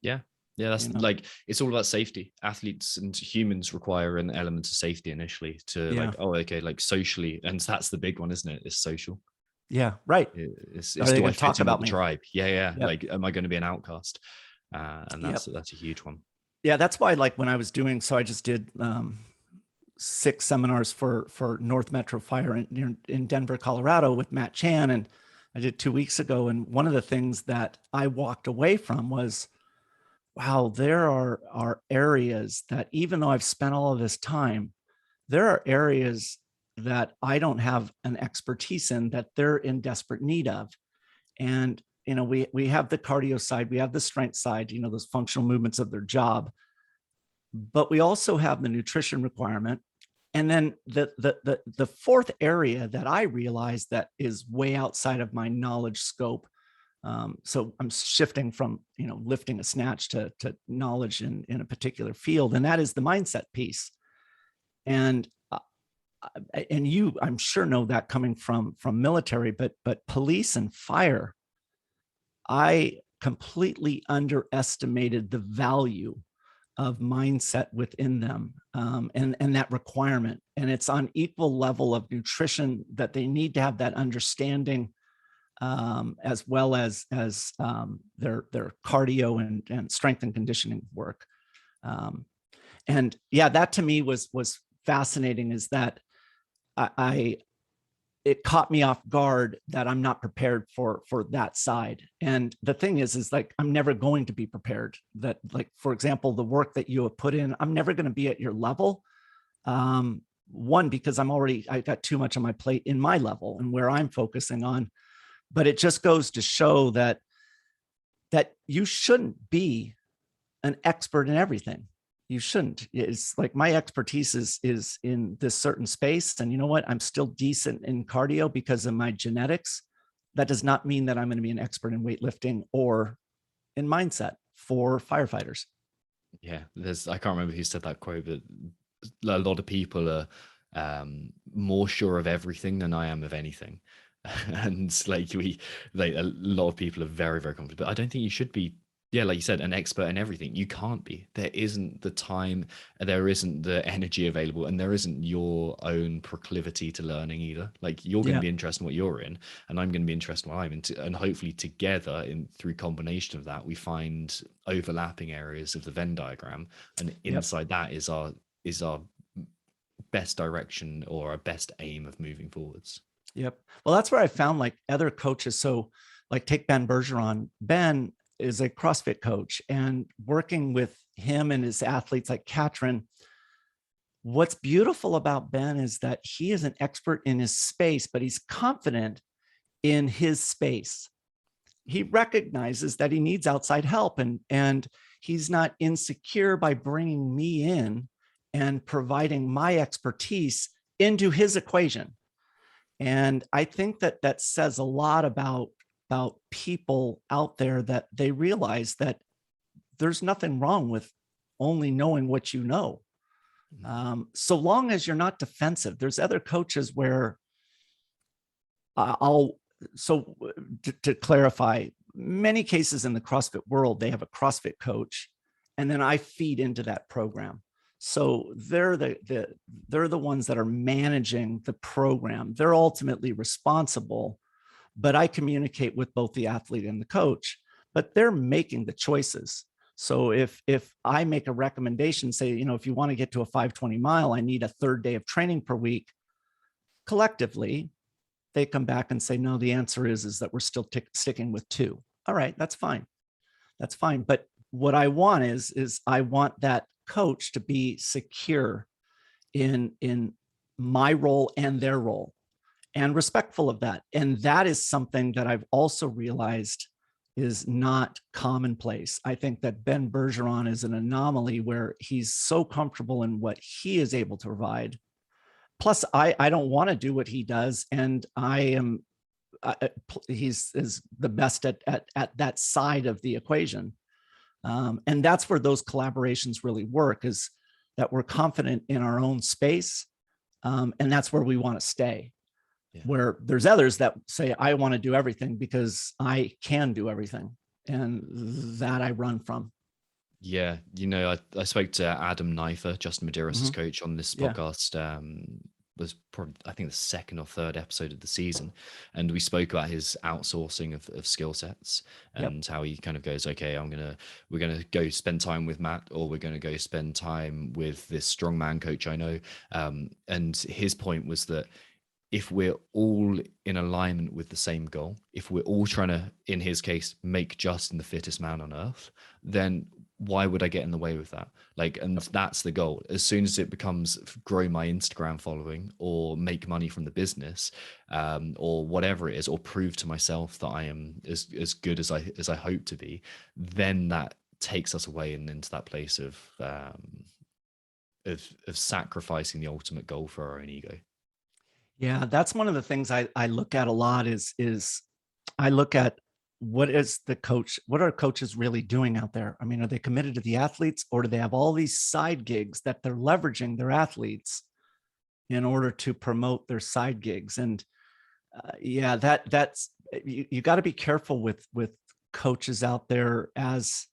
That's, you know, like, it's all about safety. Athletes and humans require an element of safety initially to like, oh, okay, like socially, and that's the big one, isn't it? It's social. Yeah, right. It's do I fit in with the tribe? Like, am I going to be an outcast? And that's a huge one. Yeah, that's why, like, when I was doing, so I just did 6 seminars for North Metro Fire in Denver, Colorado with Matt Chan, and I did 2 weeks ago. And one of the things that I walked away from was, wow, there are areas that, even though I've spent all of this time, there are areas that I don't have an expertise in that they're in desperate need of. And, you know, we have the cardio side, we have the strength side, you know, those functional movements of their job, but we also have the nutrition requirement. And then the fourth area that I realized that is way outside of my knowledge scope. So I'm shifting from, you know, lifting a snatch to knowledge in a particular field. And that is the mindset piece. And you, I'm sure, know that coming from military, but police and fire, I completely underestimated the value of mindset within them, and that requirement. And it's on equal level of nutrition, that they need to have that understanding, as well as their cardio and strength and conditioning work. And yeah, that to me was fascinating, is that it caught me off guard that I'm not prepared for that side. And the thing is like, I'm never going to be prepared. That, like, for example, the work that you have put in, I'm never going to be at your level. One, because I got too much on my plate in my level and where I'm focusing on, but it just goes to show that you shouldn't be an expert in everything. You shouldn't. It's like, my expertise is in this certain space. And you know what? I'm still decent in cardio because of my genetics. That does not mean that I'm going to be an expert in weightlifting or in mindset for firefighters. Yeah, I can't remember who said that quote, but a lot of people are more sure of everything than I am of anything. And like a lot of people are very, very confident, but I don't think you should be, yeah, like you said, an expert in everything. You can't be. There isn't the time, there isn't the energy available, and there isn't your own proclivity to learning either. Like, you're going to Yeah. be interested in what you're in, and I'm going to be interested in what I'm in, and hopefully together, through combination of that, we find overlapping areas of the Venn diagram, and Yep. inside that is our best direction or our best aim of moving forwards. Yep. Well, that's where I found like other coaches. So like take Ben Bergeron. Ben is a CrossFit coach, and working with him and his athletes like Katrin, what's beautiful about Ben is that he is an expert in his space, but he's confident in his space. He recognizes that he needs outside help, and he's not insecure by bringing me in and providing my expertise into his equation. And I think that that says a lot about people out there, that they realize that there's nothing wrong with only knowing what you know. So long as you're not defensive. There's other coaches where I'll, so to clarify, many cases in the CrossFit world, they have a CrossFit coach, and then I feed into that program. So they're the ones that are managing the program. They're ultimately responsible, but I communicate with both the athlete and the coach, but they're making the choices. So if I make a recommendation, say, if you want to get to a 520 mile, I need a third day of training per week. Collectively, they come back and say, no, the answer is that we're still sticking with 2. All right, that's fine. That's fine. But what I want is I want that coach to be secure in my role and their role, and respectful of that. And that is something that I've also realized is not commonplace. I think that Ben Bergeron is an anomaly, where he's so comfortable in what he is able to provide. Plus, I don't want to do what he does, and he's is the best at that side of the equation. And that's where those collaborations really work, is that we're confident in our own space. And that's where we want to stay. Yeah. Where there's others that say, I want to do everything because I can do everything. And that I run from. Yeah. I spoke to Adam Neiffer, Justin Medeiros' coach, on this podcast. Was probably, I think, the second or third episode of the season, and we spoke about his outsourcing of skill sets, and how he kind of goes, okay, we're gonna go spend time with Matt, or we're gonna go spend time with this strongman coach I know. And his point was that if we're all in alignment with the same goal, if we're all trying to, in his case, make Justin the fittest man on earth, then why would I get in the way with that? And that's the goal. As soon as it becomes grow my Instagram following, or make money from the business, or whatever it is, or prove to myself that I am as good as I hope to be, then that takes us away and into that place of sacrificing the ultimate goal for our own ego. Yeah, that's one of the things I look at a lot is I look at what are coaches really doing out there? I mean, are they committed to the athletes, or do they have all these side gigs that they're leveraging their athletes in order to promote their side gigs? And that's you got to be careful with coaches out there, as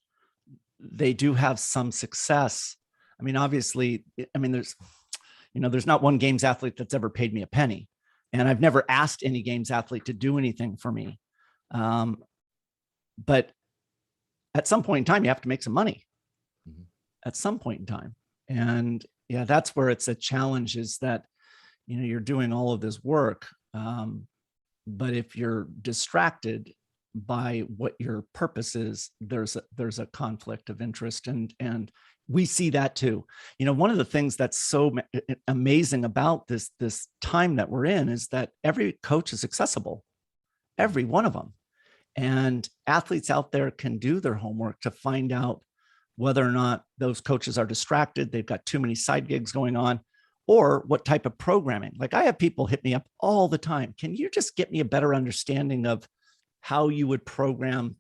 they do have some success. I mean, obviously, there's not one games athlete that's ever paid me a penny, and I've never asked any games athlete to do anything for me. But at some point in time, you have to make some money. At some point in time. And that's where it's a challenge, is that, you're doing all of this work. But if you're distracted by what your purpose is, there's a conflict of interest. And we see that too. One of the things that's so amazing about this time that we're in is that every coach is accessible, every one of them. And athletes out there can do their homework to find out whether or not those coaches are distracted, they've got too many side gigs going on, or what type of programming. Like, I have people hit me up all the time. Can you just get me a better understanding of how you would program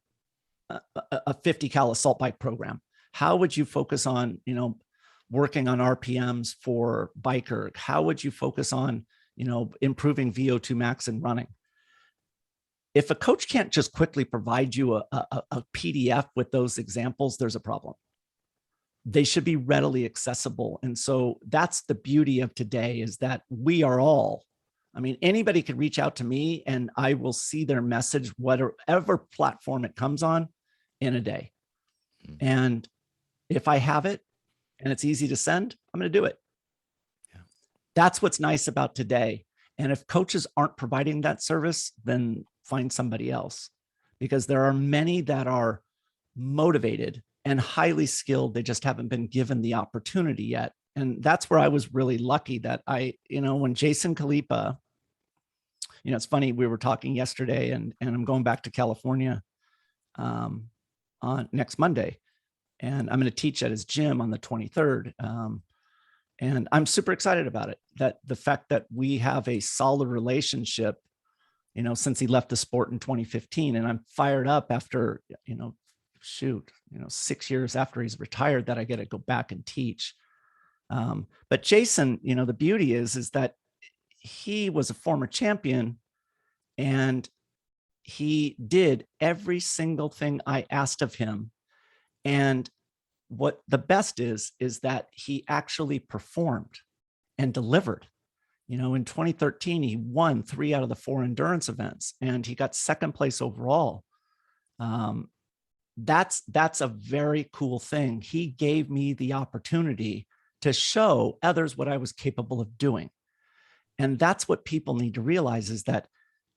a 50 cal assault bike program? How would you focus on, working on RPMs for biker? How would you focus on, improving VO2 max and running? If a coach can't just quickly provide you a PDF with those examples, there's a problem. They should be readily accessible. And so that's the beauty of today, is that we are all, anybody could reach out to me and I will see their message, whatever platform it comes on, in a day. And if I have it and it's easy to send, I'm going to do it. Yeah. That's what's nice about today. And if coaches aren't providing that service, then find somebody else, because there are many that are motivated and highly skilled. They just haven't been given the opportunity yet. And that's where I was really lucky that when Jason Kalipa, it's funny, we were talking yesterday, and I'm going back to California on next Monday, and I'm going to teach at his gym on the 23rd. And I'm super excited about it, that the fact that we have a solid relationship, since he left the sport in 2015. And I'm fired up after, 6 years after he's retired, that I get to go back and teach. But Jason, the beauty is that he was a former champion, and he did every single thing I asked of him. And what the best is that he actually performed and delivered. In 2013, he won 3 out of the 4 endurance events, and he got second place overall. That's a very cool thing. He gave me the opportunity to show others what I was capable of doing. And that's what people need to realize, is that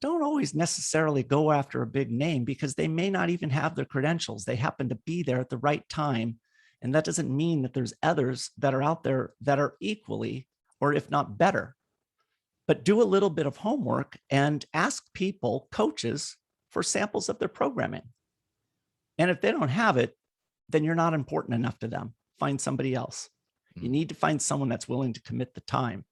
don't always necessarily go after a big name, because they may not even have their credentials. They happen to be there at the right time. And that doesn't mean that there's others that are out there that are equally, or if not better. But do a little bit of homework and ask people, coaches, for samples of their programming. And if they don't have it, then you're not important enough to them. Find somebody else. You need to find someone that's willing to commit the time.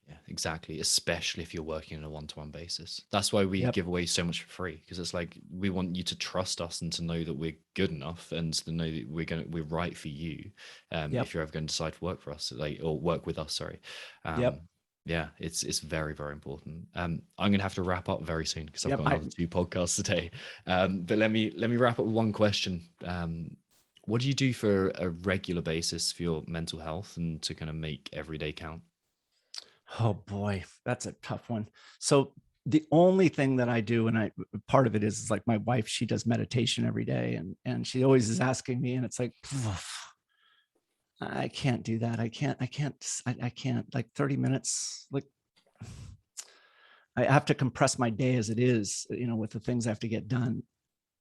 Yeah, exactly. Especially if you're working on a one-to-one basis. That's why we give away so much for free, because it's like, we want you to trust us and to know that we're good enough, and to know that we're right for you. If you're ever going to decide to work for us, or work with us, sorry. Yeah, it's very, very important. I'm going to have to wrap up very soon, because I've got another 2 podcasts today. But let me wrap up with one question. What do you do for a regular basis for your mental health, and to kind of make every day count? Oh boy, that's a tough one. So the only thing that I do, and part of it is like my wife, she does meditation every day, and she always is asking me, and it's like, I can't do that. I can't like 30 minutes. Like, I have to compress my day as it is, with the things I have to get done.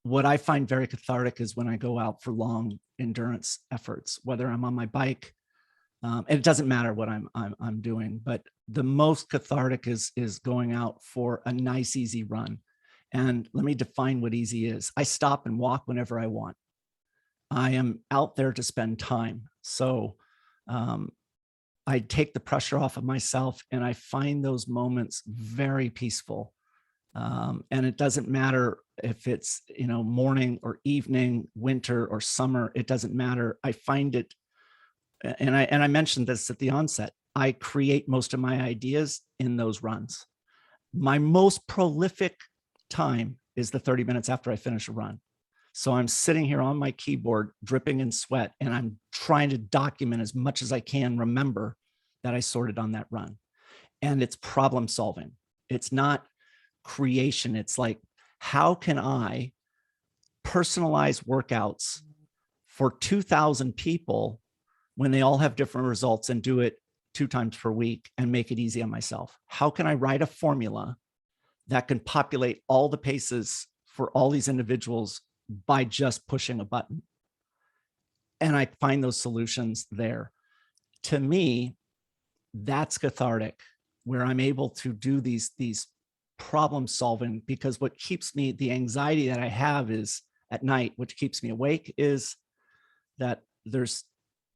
What I find very cathartic is when I go out for long endurance efforts, whether I'm on my bike, and it doesn't matter what I'm doing, but the most cathartic is going out for a nice, easy run. And let me define what easy is. I stop and walk whenever I want. I am out there to spend time. So I take the pressure off of myself, and I find those moments very peaceful. And it doesn't matter if it's, morning or evening, winter or summer, it doesn't matter. I find it, and I mentioned this at the onset, I create most of my ideas in those runs. My most prolific time is the 30 minutes after I finish a run. So I'm sitting here on my keyboard, dripping in sweat, and I'm trying to document as much as I can, remember that I sorted on that run. And it's problem solving. It's not creation. It's like, how can I personalize workouts for 2,000 people when they all have different results, and do it 2 times per week and make it easy on myself? How can I write a formula that can populate all the paces for all these individuals by just pushing a button? And I find those solutions there. To me, that's cathartic, where I'm able to do these problem solving, because what keeps me, the anxiety that I have is at night, which keeps me awake, is that there's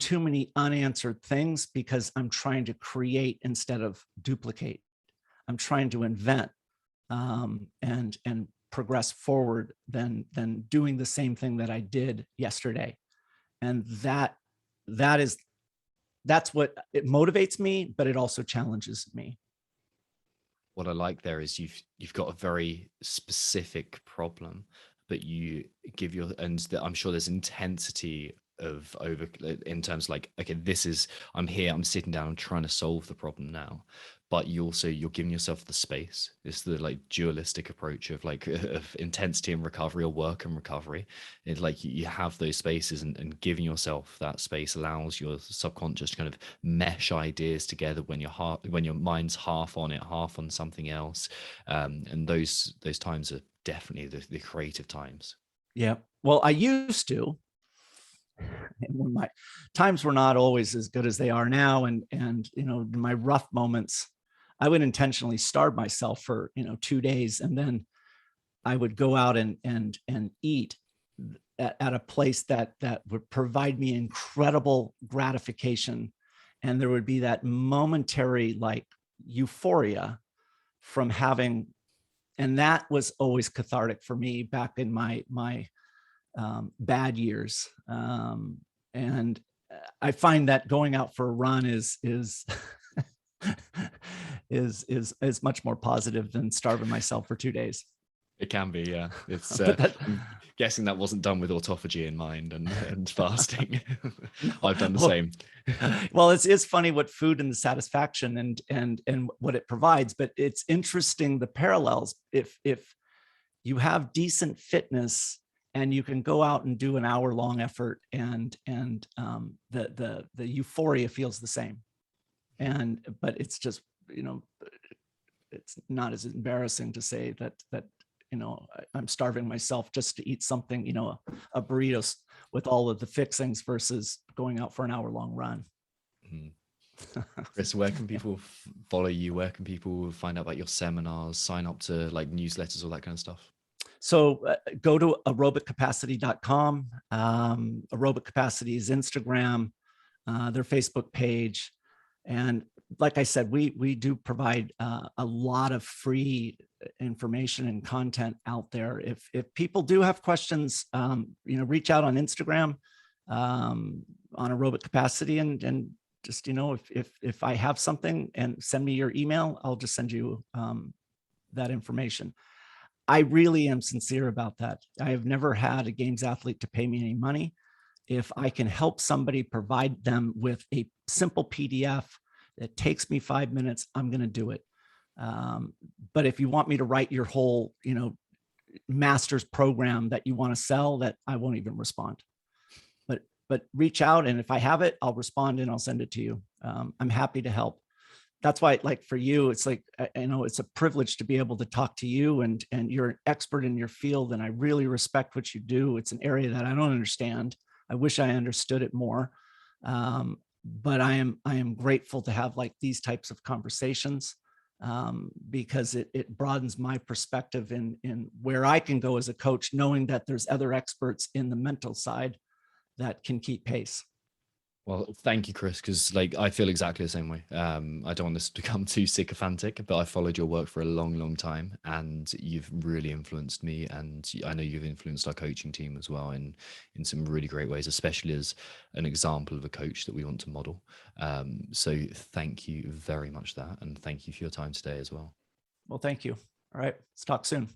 too many unanswered things, because I'm trying to create instead of duplicate. I'm trying to invent and progress forward than doing the same thing that I did yesterday. And that's what it motivates me, but it also challenges me. What I like there is you've got a very specific problem, but you give your, and I'm sure there's intensity of over in terms like, okay, this is, I'm here, I'm sitting down, I'm trying to solve the problem now. But you're giving yourself the space. It's the like dualistic approach of like of intensity and recovery, or work and recovery. It's like you have those spaces, and giving yourself that space allows your subconscious to kind of mesh ideas together when your mind's half on it, half on something else. And those times are definitely the creative times. Yeah. Well, I used to, and when my times were not always as good as they are now. And, in my rough moments, I would intentionally starve myself for, 2 days. And then I would go out and eat at a place that would provide me incredible gratification. And there would be that momentary like euphoria from having, and that was always cathartic for me back in my bad years. And I find that going out for a run is is much more positive than starving myself for 2 days. It can be, yeah. It's I'm guessing that wasn't done with autophagy in mind and fasting. I've done the same. Well, it's funny what food and the satisfaction and what it provides, but it's interesting the parallels. If you have decent fitness and you can go out and do an hour-long effort, and the euphoria feels the same. But it's just, it's not as embarrassing to say that I'm starving myself just to eat something, a burrito with all of the fixings versus going out for an hour-long run. Mm-hmm. Chris, where can people follow you? Where can people find out about your seminars, sign up to like newsletters, all that kind of stuff? So go to aerobiccapacity.com. Aerobic Capacity is Instagram, their Facebook page. And like I said, we do provide a lot of free information and content out there. If people do have questions, reach out on Instagram on Aerobic Capacity, and just, if I have something, and send me your email, I'll just send you that information. I really am sincere about that. I have never had a games athlete to pay me any money. If I can help somebody, provide them with a simple PDF that takes me 5 minutes, I'm going to do it. But if you want me to write your whole, master's program that you want to sell, that I won't even respond. But reach out, and if I have it, I'll respond and I'll send it to you. I'm happy to help. That's why, like for you, it's like, it's a privilege to be able to talk to you, and you're an expert in your field, and I really respect what you do. It's an area that I don't understand. I wish I understood it more. But I am grateful to have like these types of conversations, because it broadens my perspective in where I can go as a coach, knowing that there's other experts in the mental side that can keep pace. Well, thank you, Chris, because like I feel exactly the same way. I don't want this to become too sycophantic, but I followed your work for a long, long time, and you've really influenced me, and I know you've influenced our coaching team as well in some really great ways, especially as an example of a coach that we want to model. So thank you very much for that, and thank you for your time today as well. Well, thank you. All right, let's talk soon.